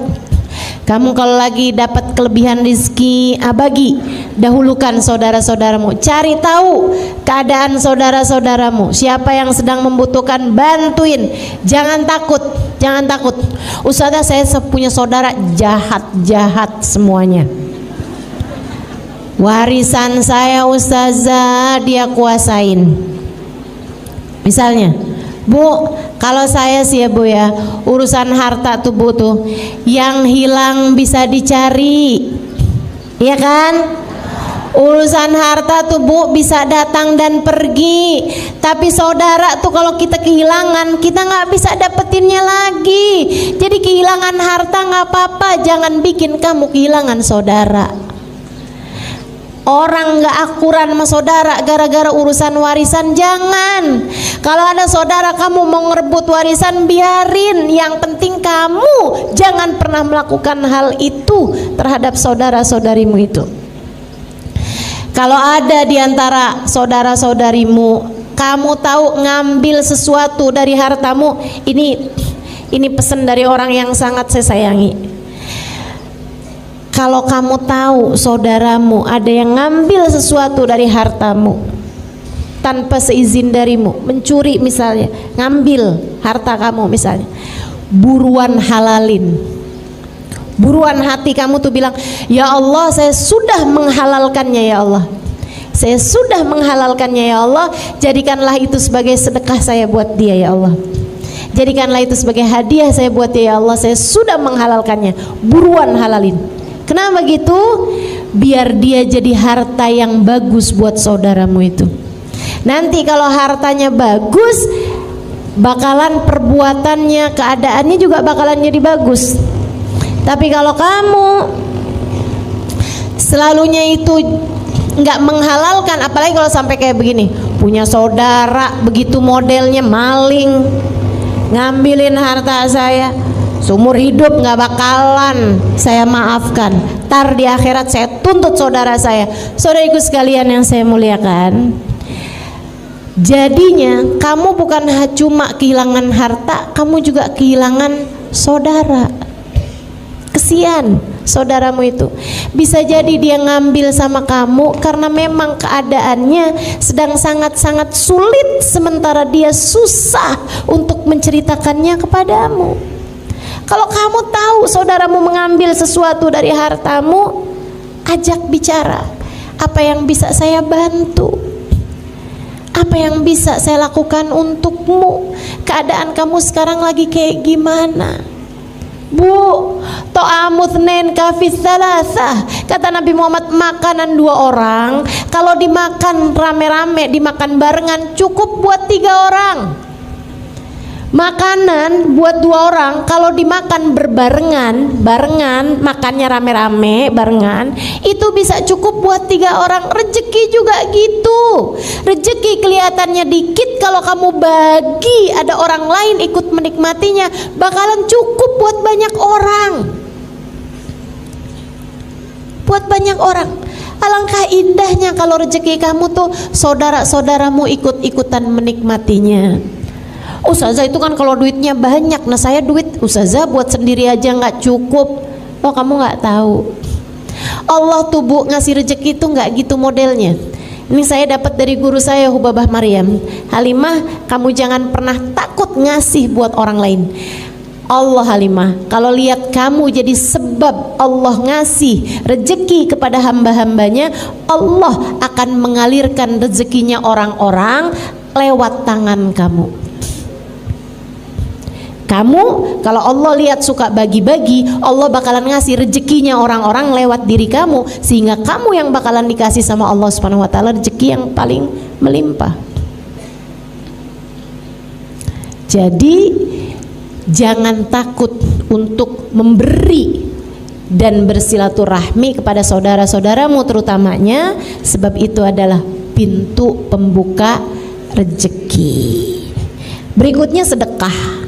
Kamu kalau lagi dapat kelebihan rezeki, bagi, dahulukan saudara-saudaramu. Cari tahu keadaan saudara-saudaramu. Siapa yang sedang membutuhkan, bantuin. Jangan takut, jangan takut. Ustazah, saya punya saudara jahat-jahat semuanya. Warisan saya ustazah dia kuasain. Misalnya, Bu, kalau saya sih ya Bu ya, urusan harta tuh Bu tuh, yang hilang bisa dicari, iya kan? Urusan harta tuh Bu bisa datang dan pergi, tapi saudara tuh kalau kita kehilangan, kita nggak bisa dapetinnya lagi. Jadi kehilangan harta nggak apa-apa, jangan bikin kamu kehilangan saudara. Orang nggak akuran sama saudara gara-gara urusan warisan, jangan. Kalau ada saudara kamu mau ngerebut warisan, biarin. Yang penting kamu jangan pernah melakukan hal itu terhadap saudara-saudarimu itu. Kalau ada di antara saudara-saudarimu, kamu tahu ngambil sesuatu dari hartamu, ini pesan dari orang yang sangat saya sayangi. Kalau kamu tahu saudaramu ada yang ngambil sesuatu dari hartamu tanpa seizin darimu, mencuri misalnya, ngambil harta kamu misalnya, buruan halalin. Buruan hati kamu tuh bilang, ya Allah saya sudah menghalalkannya ya Allah. Saya sudah menghalalkannya ya Allah, jadikanlah itu sebagai sedekah saya buat dia ya Allah. Jadikanlah itu sebagai hadiah saya buat dia ya Allah, saya sudah menghalalkannya. Buruan halalin. Kenapa gitu? Biar dia jadi harta yang bagus buat saudaramu itu. Nanti kalau hartanya bagus, bakalan perbuatannya, keadaannya juga bakalan jadi bagus. Tapi kalau kamu selalunya itu nggak menghalalkan, apalagi kalau sampai kayak begini, punya saudara begitu modelnya maling, ngambilin harta saya, seumur hidup nggak bakalan saya maafkan. Tar di akhirat saya tuntut saudara saya. Saudariku sekalian yang saya muliakan, jadinya kamu bukan cuma kehilangan harta, kamu juga kehilangan saudara. Kesian saudaramu itu. Bisa jadi dia ngambil sama kamu karena memang keadaannya sedang sangat-sangat sulit, sementara dia susah untuk menceritakannya kepadamu. Kalau kamu tahu saudaramu mengambil sesuatu dari hartamu, ajak bicara. Apa yang bisa saya bantu? Apa yang bisa saya lakukan untukmu? Keadaan kamu sekarang lagi kayak gimana? Bu, to'amu tsnain kafis salasah. Kata Nabi Muhammad, makanan 2 orang kalau dimakan rame-rame, dimakan barengan cukup buat 3 orang. Makanan buat 2 orang kalau dimakan barengan, makannya rame-rame barengan, itu bisa cukup buat 3 orang. Rezeki juga gitu. Rezeki kelihatannya dikit, kalau kamu bagi ada orang lain ikut menikmatinya, bakalan cukup buat banyak orang. Buat banyak orang. Alangkah indahnya kalau rezeki kamu tuh saudara-saudaramu ikut-ikutan menikmatinya. Ustazah itu kan kalau duitnya banyak. Nah saya duit Ustazah buat sendiri aja nggak cukup. Oh kamu nggak tahu, Allah tuh Bu ngasih rezeki itu nggak gitu modelnya. Ini saya dapat dari guru saya Hubabah Maryam. Halimah, kamu jangan pernah takut ngasih buat orang lain. Allah Halimah, kalau lihat kamu jadi sebab Allah ngasih rezeki kepada hamba-hambanya, Allah akan mengalirkan rezekinya orang-orang lewat tangan kamu. Kamu kalau Allah lihat suka bagi-bagi, Allah bakalan ngasih rezekinya orang-orang lewat diri kamu, sehingga kamu yang bakalan dikasih sama Allah Subhanahu wa taala rezeki yang paling melimpah. Jadi jangan takut untuk memberi dan bersilaturahmi kepada saudara-saudaramu terutamanya, sebab itu adalah pintu pembuka rezeki. Berikutnya sedekah.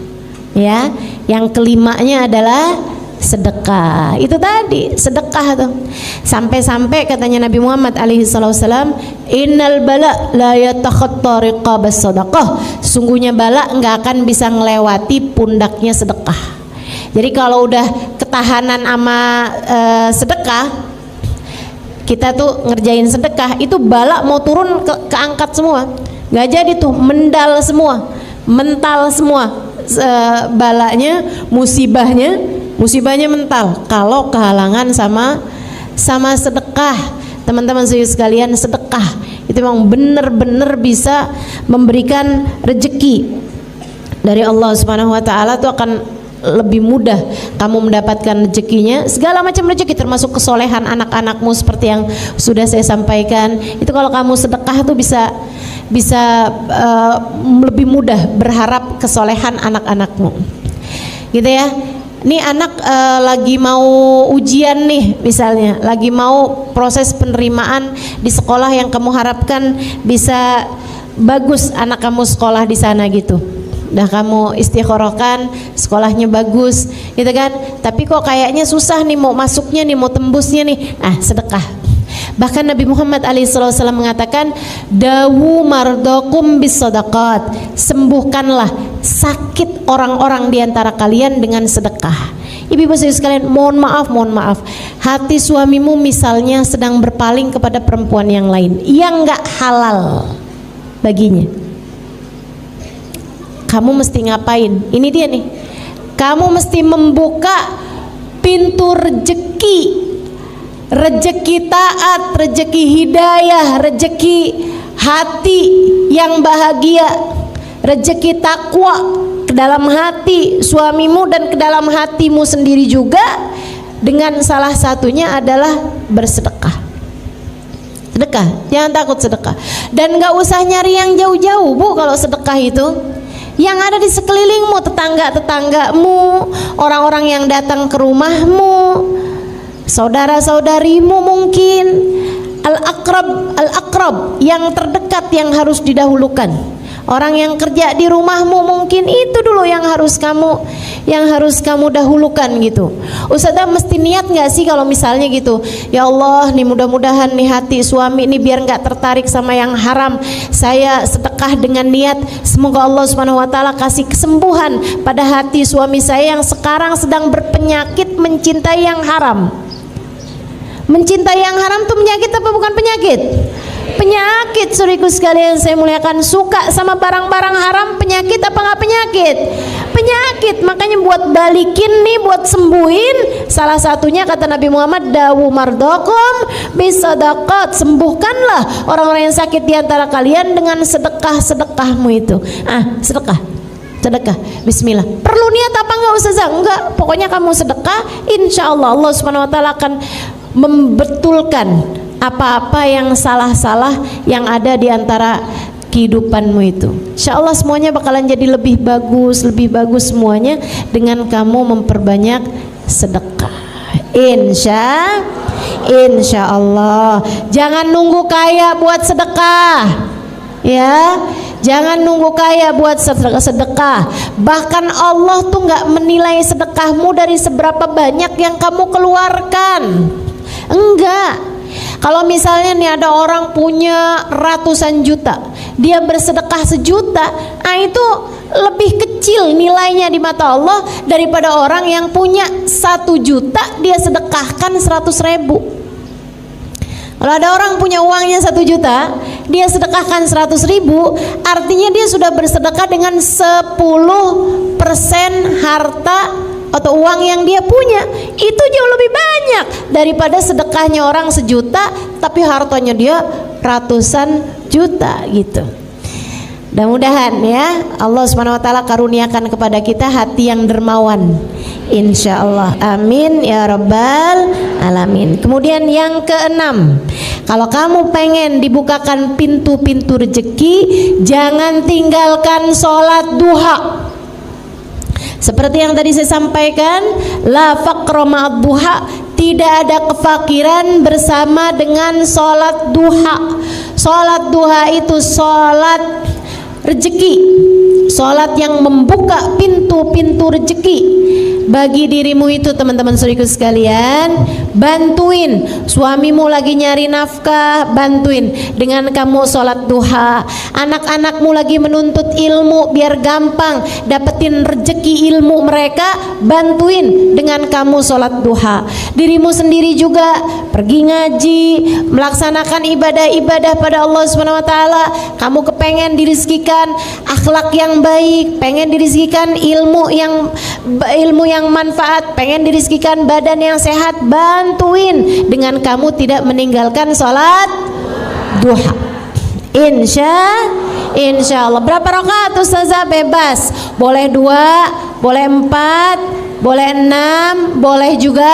Ya, yang kelimanya adalah sedekah. Itu tadi sedekah tuh. Sampai-sampai katanya Nabi Muhammad alaihi wasallam, innal bala la yatakhatta riqabas sadaqah. Sungguhnya bala enggak akan bisa ngelewati pundaknya sedekah. Jadi kalau udah ketahanan sama sedekah, kita tuh ngerjain sedekah, itu bala mau turun keangkat semua. Nggak jadi tuh, mendal semua, mental semua. Balanya, musibahnya mental kalau kehalangan sama sedekah. Teman-teman sekalian, sedekah itu memang benar-benar bisa memberikan rezeki dari Allah Subhanahu wa taala. Itu akan lebih mudah kamu mendapatkan rezekinya, segala macam rezeki termasuk kesolehan anak-anakmu seperti yang sudah saya sampaikan. Itu kalau kamu sedekah tuh bisa lebih mudah berharap kesolehan anak-anakmu, gitu ya. Nih anak lagi mau ujian nih, misalnya lagi mau proses penerimaan di sekolah yang kamu harapkan bisa bagus anak kamu sekolah di sana gitu. Udah kamu istikharahkan sekolahnya bagus, gitu kan? Tapi kok kayaknya susah nih mau masuknya nih, mau tembusnya nih. Sedekah. Bahkan Nabi Muhammad SAW mengatakan, dawu mardakum bis sadaqat, sembuhkanlah sakit orang-orang di antara kalian dengan sedekah. Ibu-ibu sekalian, mohon maaf, hati suamimu misalnya sedang berpaling kepada perempuan yang lain yang nggak halal baginya, kamu mesti ngapain? Ini dia nih, kamu mesti membuka pintu rezeki taat, rezeki hidayah, rezeki hati yang bahagia, rezeki takwa ke dalam hati suamimu dan ke dalam hatimu sendiri juga, dengan salah satunya adalah bersedekah. Sedekah, jangan takut sedekah. Dan gak usah nyari yang jauh-jauh Bu, kalau sedekah itu yang ada di sekelilingmu, tetangga-tetanggamu, orang-orang yang datang ke rumahmu, saudara-saudarimu mungkin, al-aqrab yang terdekat yang harus didahulukan. Orang yang kerja di rumahmu mungkin itu dulu yang harus kamu dahulukan gitu. Ustazah mesti niat nggak sih kalau misalnya gitu, ya Allah nih mudah-mudahan nih hati suami ini biar nggak tertarik sama yang haram, saya sedekah dengan niat semoga Allah Subhanahu wa taala kasih kesembuhan pada hati suami saya yang sekarang sedang berpenyakit mencintai yang haram. Mencintai yang haram tuh penyakit apa bukan penyakit? Penyakit, saudaraku sekalian saya muliakan. Suka sama barang-barang haram penyakit apa nggak penyakit? Penyakit. Makanya buat balikin nih, buat sembuhin, salah satunya kata Nabi Muhammad, dawu mardakum bisadaqat, sembuhkanlah orang-orang yang sakit di antara kalian dengan sedekahmu itu. Sedekah. Bismillah. Perlu lihat apa enggak Ustazah? Enggak, pokoknya kamu sedekah, insya Allah Allah Subhanahu wa Ta'ala akan membetulkan apa-apa yang salah-salah yang ada di antara kehidupanmu itu. Insya Allah semuanya bakalan jadi lebih bagus semuanya dengan kamu memperbanyak sedekah. Insya Allah. Jangan nunggu kaya buat sedekah, ya. Jangan nunggu kaya buat sedekah. Bahkan Allah tuh nggak menilai sedekahmu dari seberapa banyak yang kamu keluarkan. Enggak. Kalau misalnya nih ada orang punya ratusan juta, dia bersedekah 1 juta, nah itu lebih kecil nilainya di mata Allah daripada orang yang punya 1 juta dia sedekahkan 100.000. Kalau ada orang punya uangnya 1 juta, dia sedekahkan 100.000, artinya dia sudah bersedekah dengan 10% harta atau uang yang dia punya. Itu jauh lebih banyak daripada sedekahnya orang 1 juta tapi hartanya dia ratusan juta gitu. Mudah-mudahan ya Allah Subhanahu wa Ta'ala karuniakan kepada kita hati yang dermawan, insya Allah, amin ya rabbal alamin. Kemudian yang keenam, kalau kamu pengen dibukakan pintu-pintu rezeki, jangan tinggalkan sholat duha. Seperti yang tadi saya sampaikan, la faqra ma'ad duha, tidak ada kefakiran bersama dengan sholat duha. Sholat duha itu sholat rezeki, sholat yang membuka pintu-pintu rezeki bagi dirimu itu. Teman-teman saudaraku sekalian, bantuin suamimu lagi nyari nafkah, bantuin dengan kamu sholat duha. Anak-anakmu lagi menuntut ilmu biar gampang dapetin rezeki ilmu mereka, bantuin dengan kamu sholat duha. Dirimu sendiri juga pergi ngaji, melaksanakan ibadah-ibadah pada Allah Subhanahu wa Ta'ala. Kamu kepengen dirizkikan akhlak yang baik, pengen dirizkikan ilmu yang manfaat, pengen dirizkikan badan yang sehat, bantuin dengan kamu tidak meninggalkan sholat duha. Insya Allah. Berapa rakaat Ustazah? Bebas, boleh 2, boleh 4, boleh 6, boleh juga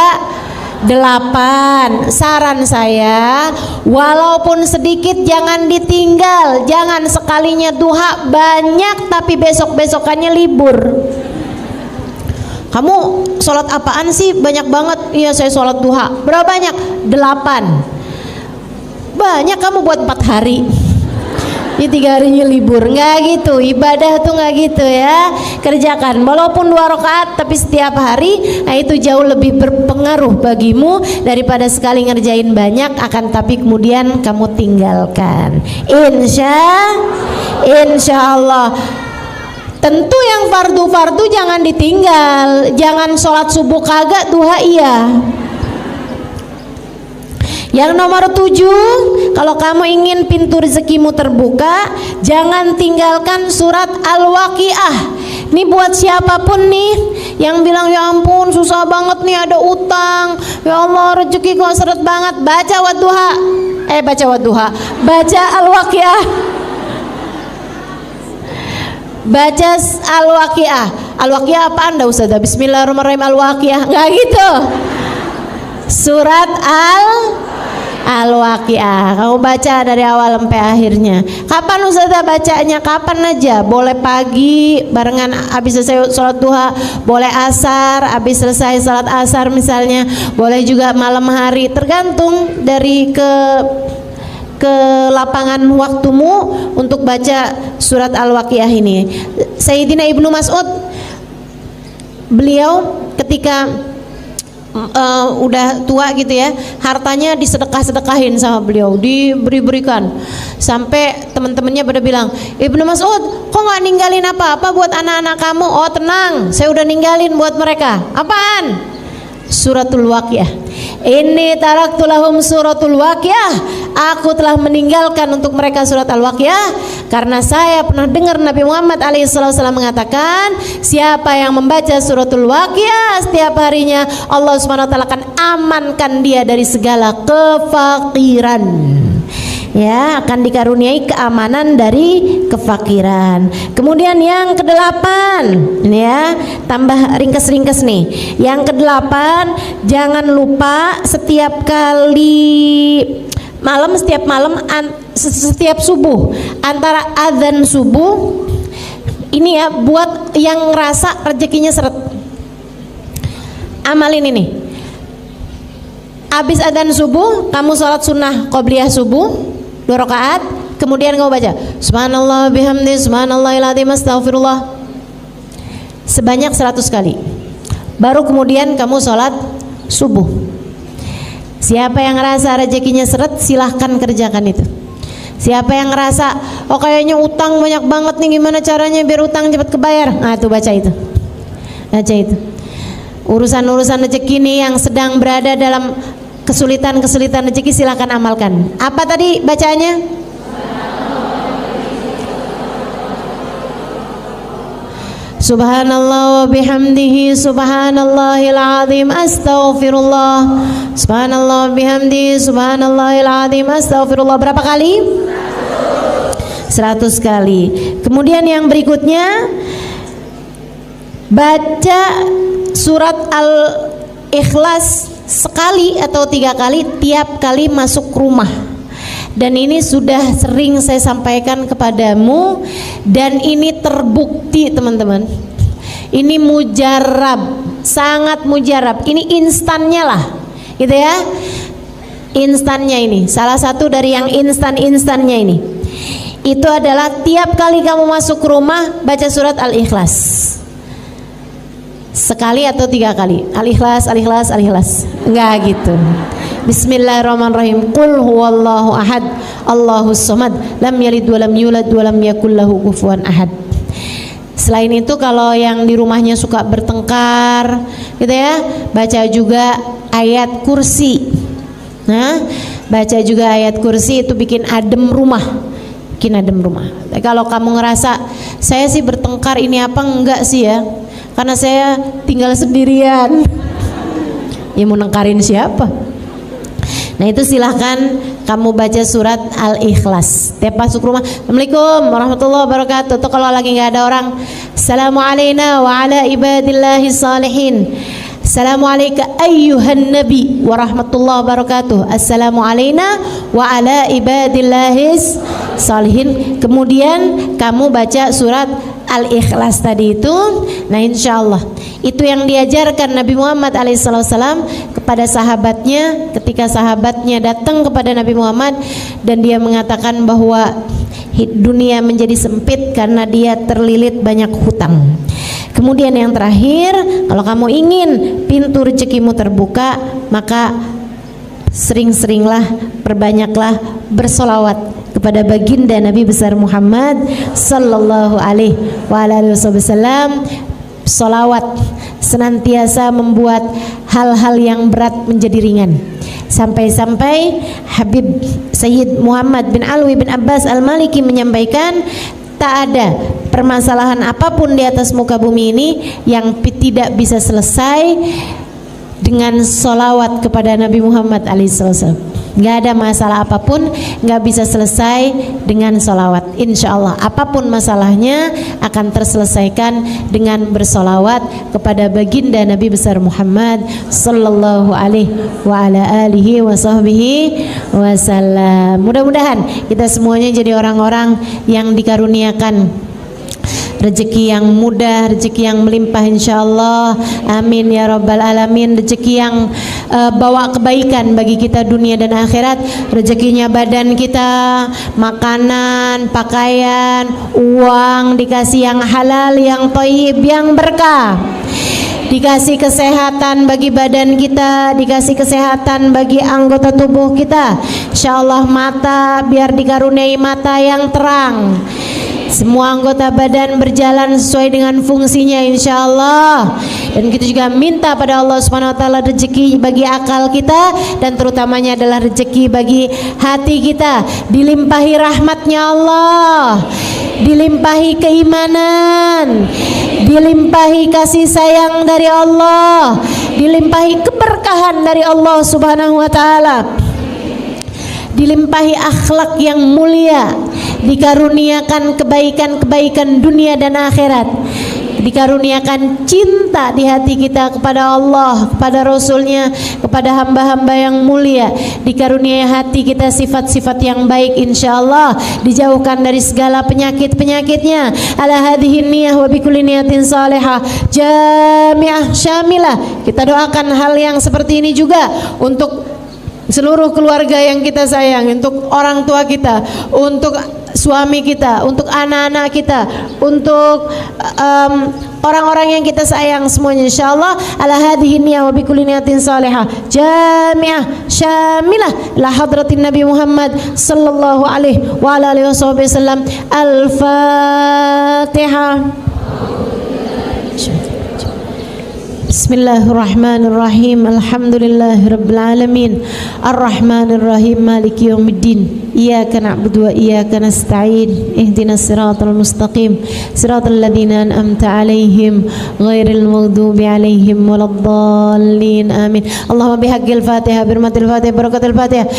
8. Saran saya, walaupun sedikit jangan ditinggal. Jangan sekalinya duha banyak tapi besok-besokannya libur. Kamu sholat apaan sih? Banyak banget. Iya saya sholat duha. Berapa banyak? 8. Banyak kamu buat 4 hari. Ini 3 harinya libur. Nggak gitu, ibadah tuh nggak gitu ya. Kerjakan walaupun 2 rakaat tapi setiap hari. Nah itu jauh lebih berpengaruh bagimu daripada sekali ngerjain banyak akan tapi kemudian kamu tinggalkan. Insya Allah. Tentu yang fardu-fardu jangan ditinggal. Jangan sholat subuh kagak, duha iya. Yang nomor 7, kalau kamu ingin pintu rezekimu terbuka, jangan tinggalkan surat Al-Waqiah. Ini buat siapapun nih yang bilang ya ampun susah banget nih ada utang, ya Allah rezeki kok seret banget, baca wadduha. Baca Al-Waqiah. Baca Al-Waqiah. Al-Waqiah apa Anda Ustazah? Bismillahirrahmanirrahim Al-Waqiah. Enggak gitu. Surat Al-Waqiah. Kamu baca dari awal sampai akhirnya. Kapan Ustazah bacanya? Kapan aja. Boleh pagi barengan habis selesai sholat duha, boleh asar habis selesai sholat asar misalnya, boleh juga malam hari, tergantung dari ke lapangan waktumu untuk baca surat Al-Waqiah ini. Sayyidina Ibnu Mas'ud, beliau ketika udah tua gitu ya, hartanya disedekah-sedekahin sama beliau, diberi-berikan sampai teman-temannya pada bilang, Ibnu Mas'ud kok nggak ninggalin apa-apa buat anak-anak kamu? Oh tenang, saya udah ninggalin buat mereka. Apaan? Suratul Waqiah. Inni taraktu lahum suratul Waqiah. Aku telah meninggalkan untuk mereka surat Al-Waqiah karena saya pernah dengar Nabi Muhammad alaihissalam mengatakan, siapa yang membaca suratul Waqiah setiap harinya, Allah Subhanahu wa taala akan amankan dia dari segala kefakiran. ya, akan dikaruniai keamanan dari kefakiran. Kemudian yang kedelapan, ya, tambah ringkes-ringkes nih. Yang kedelapan, jangan lupa setiap setiap subuh, antara adzan subuh ini ya, buat yang ngerasa rezekinya seret, amalin ini. Habis adzan subuh, kamu sholat sunnah qobliyah subuh 2 rakaat, kemudian kamu baca subhanallah bihamdi subhanallahil azim astaghfirullah sebanyak 100 kali. Baru kemudian kamu sholat subuh. Siapa yang ngerasa rezekinya seret, silahkan kerjakan itu. Siapa yang ngerasa, oh kayaknya utang banyak banget nih, gimana caranya biar utang cepat kebayar? Nah tuh baca itu. Baca itu. Urusan-urusan rezeki nih yang sedang berada dalam kesulitan-kesulitan rezeki, silahkan amalkan. Apa tadi bacaannya? Subhanallah wa bihamdihi subhanallahil azim astaghfirullah. Subhanallah wa bihamdihi subhanallahil azim astaghfirullah. Berapa kali? 100 kali. Kemudian yang berikutnya, baca surat Al-Ikhlas sekali atau 3 kali tiap kali masuk rumah. Dan ini sudah sering saya sampaikan kepadamu, dan ini terbukti teman-teman. Ini mujarab, sangat mujarab. Ini instannya lah, gitu ya. Instannya ini, salah satu dari yang instan-instannya ini. Itu adalah tiap kali kamu masuk rumah baca surat Al-Ikhlas. Sekali atau 3 kali. Al-Ikhlas, Al-Ikhlas, Al-Ikhlas. Enggak gitu. Bismillahirrahmanirrahim. Qul huwallahu ahad, Allahus samad, lam yalid wa lam yulad wa lam yakul lahu kufuwan ahad. Selain itu, kalau yang di rumahnya suka bertengkar, gitu ya, baca juga ayat kursi. Nah, baca juga ayat kursi, itu bikin adem rumah. Bikin adem rumah. Kalau kamu ngerasa saya sih bertengkar ini apa, enggak sih ya, karena saya tinggal sendirian. Ya mau nengkarin siapa? Nah itu silahkan kamu baca surat Al-Ikhlas tiap masuk rumah. Assalamualaikum warahmatullahi wabarakatuh. Tuh kalau lagi nggak ada orang, Assalamualaikum wa ala ibadillahi salihin. Assalamualaikum ayyuhan nabi warahmatullahi wabarakatuh. Assalamualaikum wa ala ibadillahi salihin. Kemudian kamu baca surat Al-Ikhlas tadi itu. Nah insyaallah itu yang diajarkan Nabi Muhammad alaihissalam kepada sahabatnya ketika sahabatnya datang kepada Nabi Muhammad dan dia mengatakan bahwa dunia menjadi sempit karena dia terlilit banyak hutang. Kemudian yang terakhir, kalau kamu ingin pintu rezekimu terbuka, maka sering-seringlah, perbanyaklah bersolawat kepada baginda Nabi besar Muhammad sallallahu alaihi wasallam. Solawat senantiasa membuat hal-hal yang berat menjadi ringan. Sampai-sampai Habib Sayyid Muhammad bin Alwi bin Abbas Al-Maliki menyampaikan, tak ada permasalahan apapun di atas muka bumi ini yang tidak bisa selesai dengan solawat kepada Nabi Muhammad alaihissalam. Nggak ada masalah apapun nggak bisa selesai dengan solawat. Insya Allah apapun masalahnya akan terselesaikan dengan bersolawat kepada baginda Nabi besar Muhammad sallallahu alaihi wa ala alihi wa sahbihi wasallam. Mudah-mudahan kita semuanya jadi orang-orang yang dikaruniakan rezeki yang mudah, rezeki yang melimpah insyaallah. Amin ya rabbal alamin. Rezeki yang bawa kebaikan bagi kita dunia dan akhirat. Rezekinya badan kita, makanan, pakaian, uang, dikasih yang halal, yang thayyib, yang berkah. Dikasih kesehatan bagi badan kita, dikasih kesehatan bagi anggota tubuh kita. Insyaallah mata, biar dikaruniai mata yang terang. Semua anggota badan berjalan sesuai dengan fungsinya insyaallah. Dan kita juga minta pada Allah Subhanahu wa taala rezeki bagi akal kita, dan terutamanya adalah rezeki bagi hati kita, dilimpahi rahmatnya Allah, dilimpahi keimanan, dilimpahi kasih sayang dari Allah, dilimpahi keberkahan dari Allah Subhanahu wa taala. dilimpahi akhlak yang mulia, dikaruniakan kebaikan-kebaikan dunia dan akhirat, dikaruniakan cinta di hati kita kepada Allah, kepada Rasulnya, kepada hamba-hamba yang mulia, dikaruniai hati kita sifat-sifat yang baik, insyaallah dijauhkan dari segala penyakit-penyakitnya. Ala hadhihi niyah wa bikulli niyatin salihah jami'ah syamilah. Kita doakan hal yang seperti ini juga untuk seluruh keluarga yang kita sayang, untuk orang tua kita, untuk suami kita, untuk anak-anak kita, untuk orang-orang yang kita sayang semuanya, insyaallah. Ala hadhihi niyah wa bikulli niyatin salihah jami'ah syamilah la hadratin Nabi Muhammad sallallahu alaihi wa ala alihi wasallam. Al-Fatihah. Bismillahirrahmanirrahim. Alhamdulillahirabbil alamin. Arrahmanirrahim. Maliki yaumiddin. Iyyaka na'budu wa iyyaka nasta'in. Ihdinas siratal mustaqim. Siratal ladzina an'amta 'alaihim ghairil maghdubi 'alaihim waladdallin. Amin. Allahumma bihaqqil Fatihah, birmatil Fatihah, barakatil Fatihah.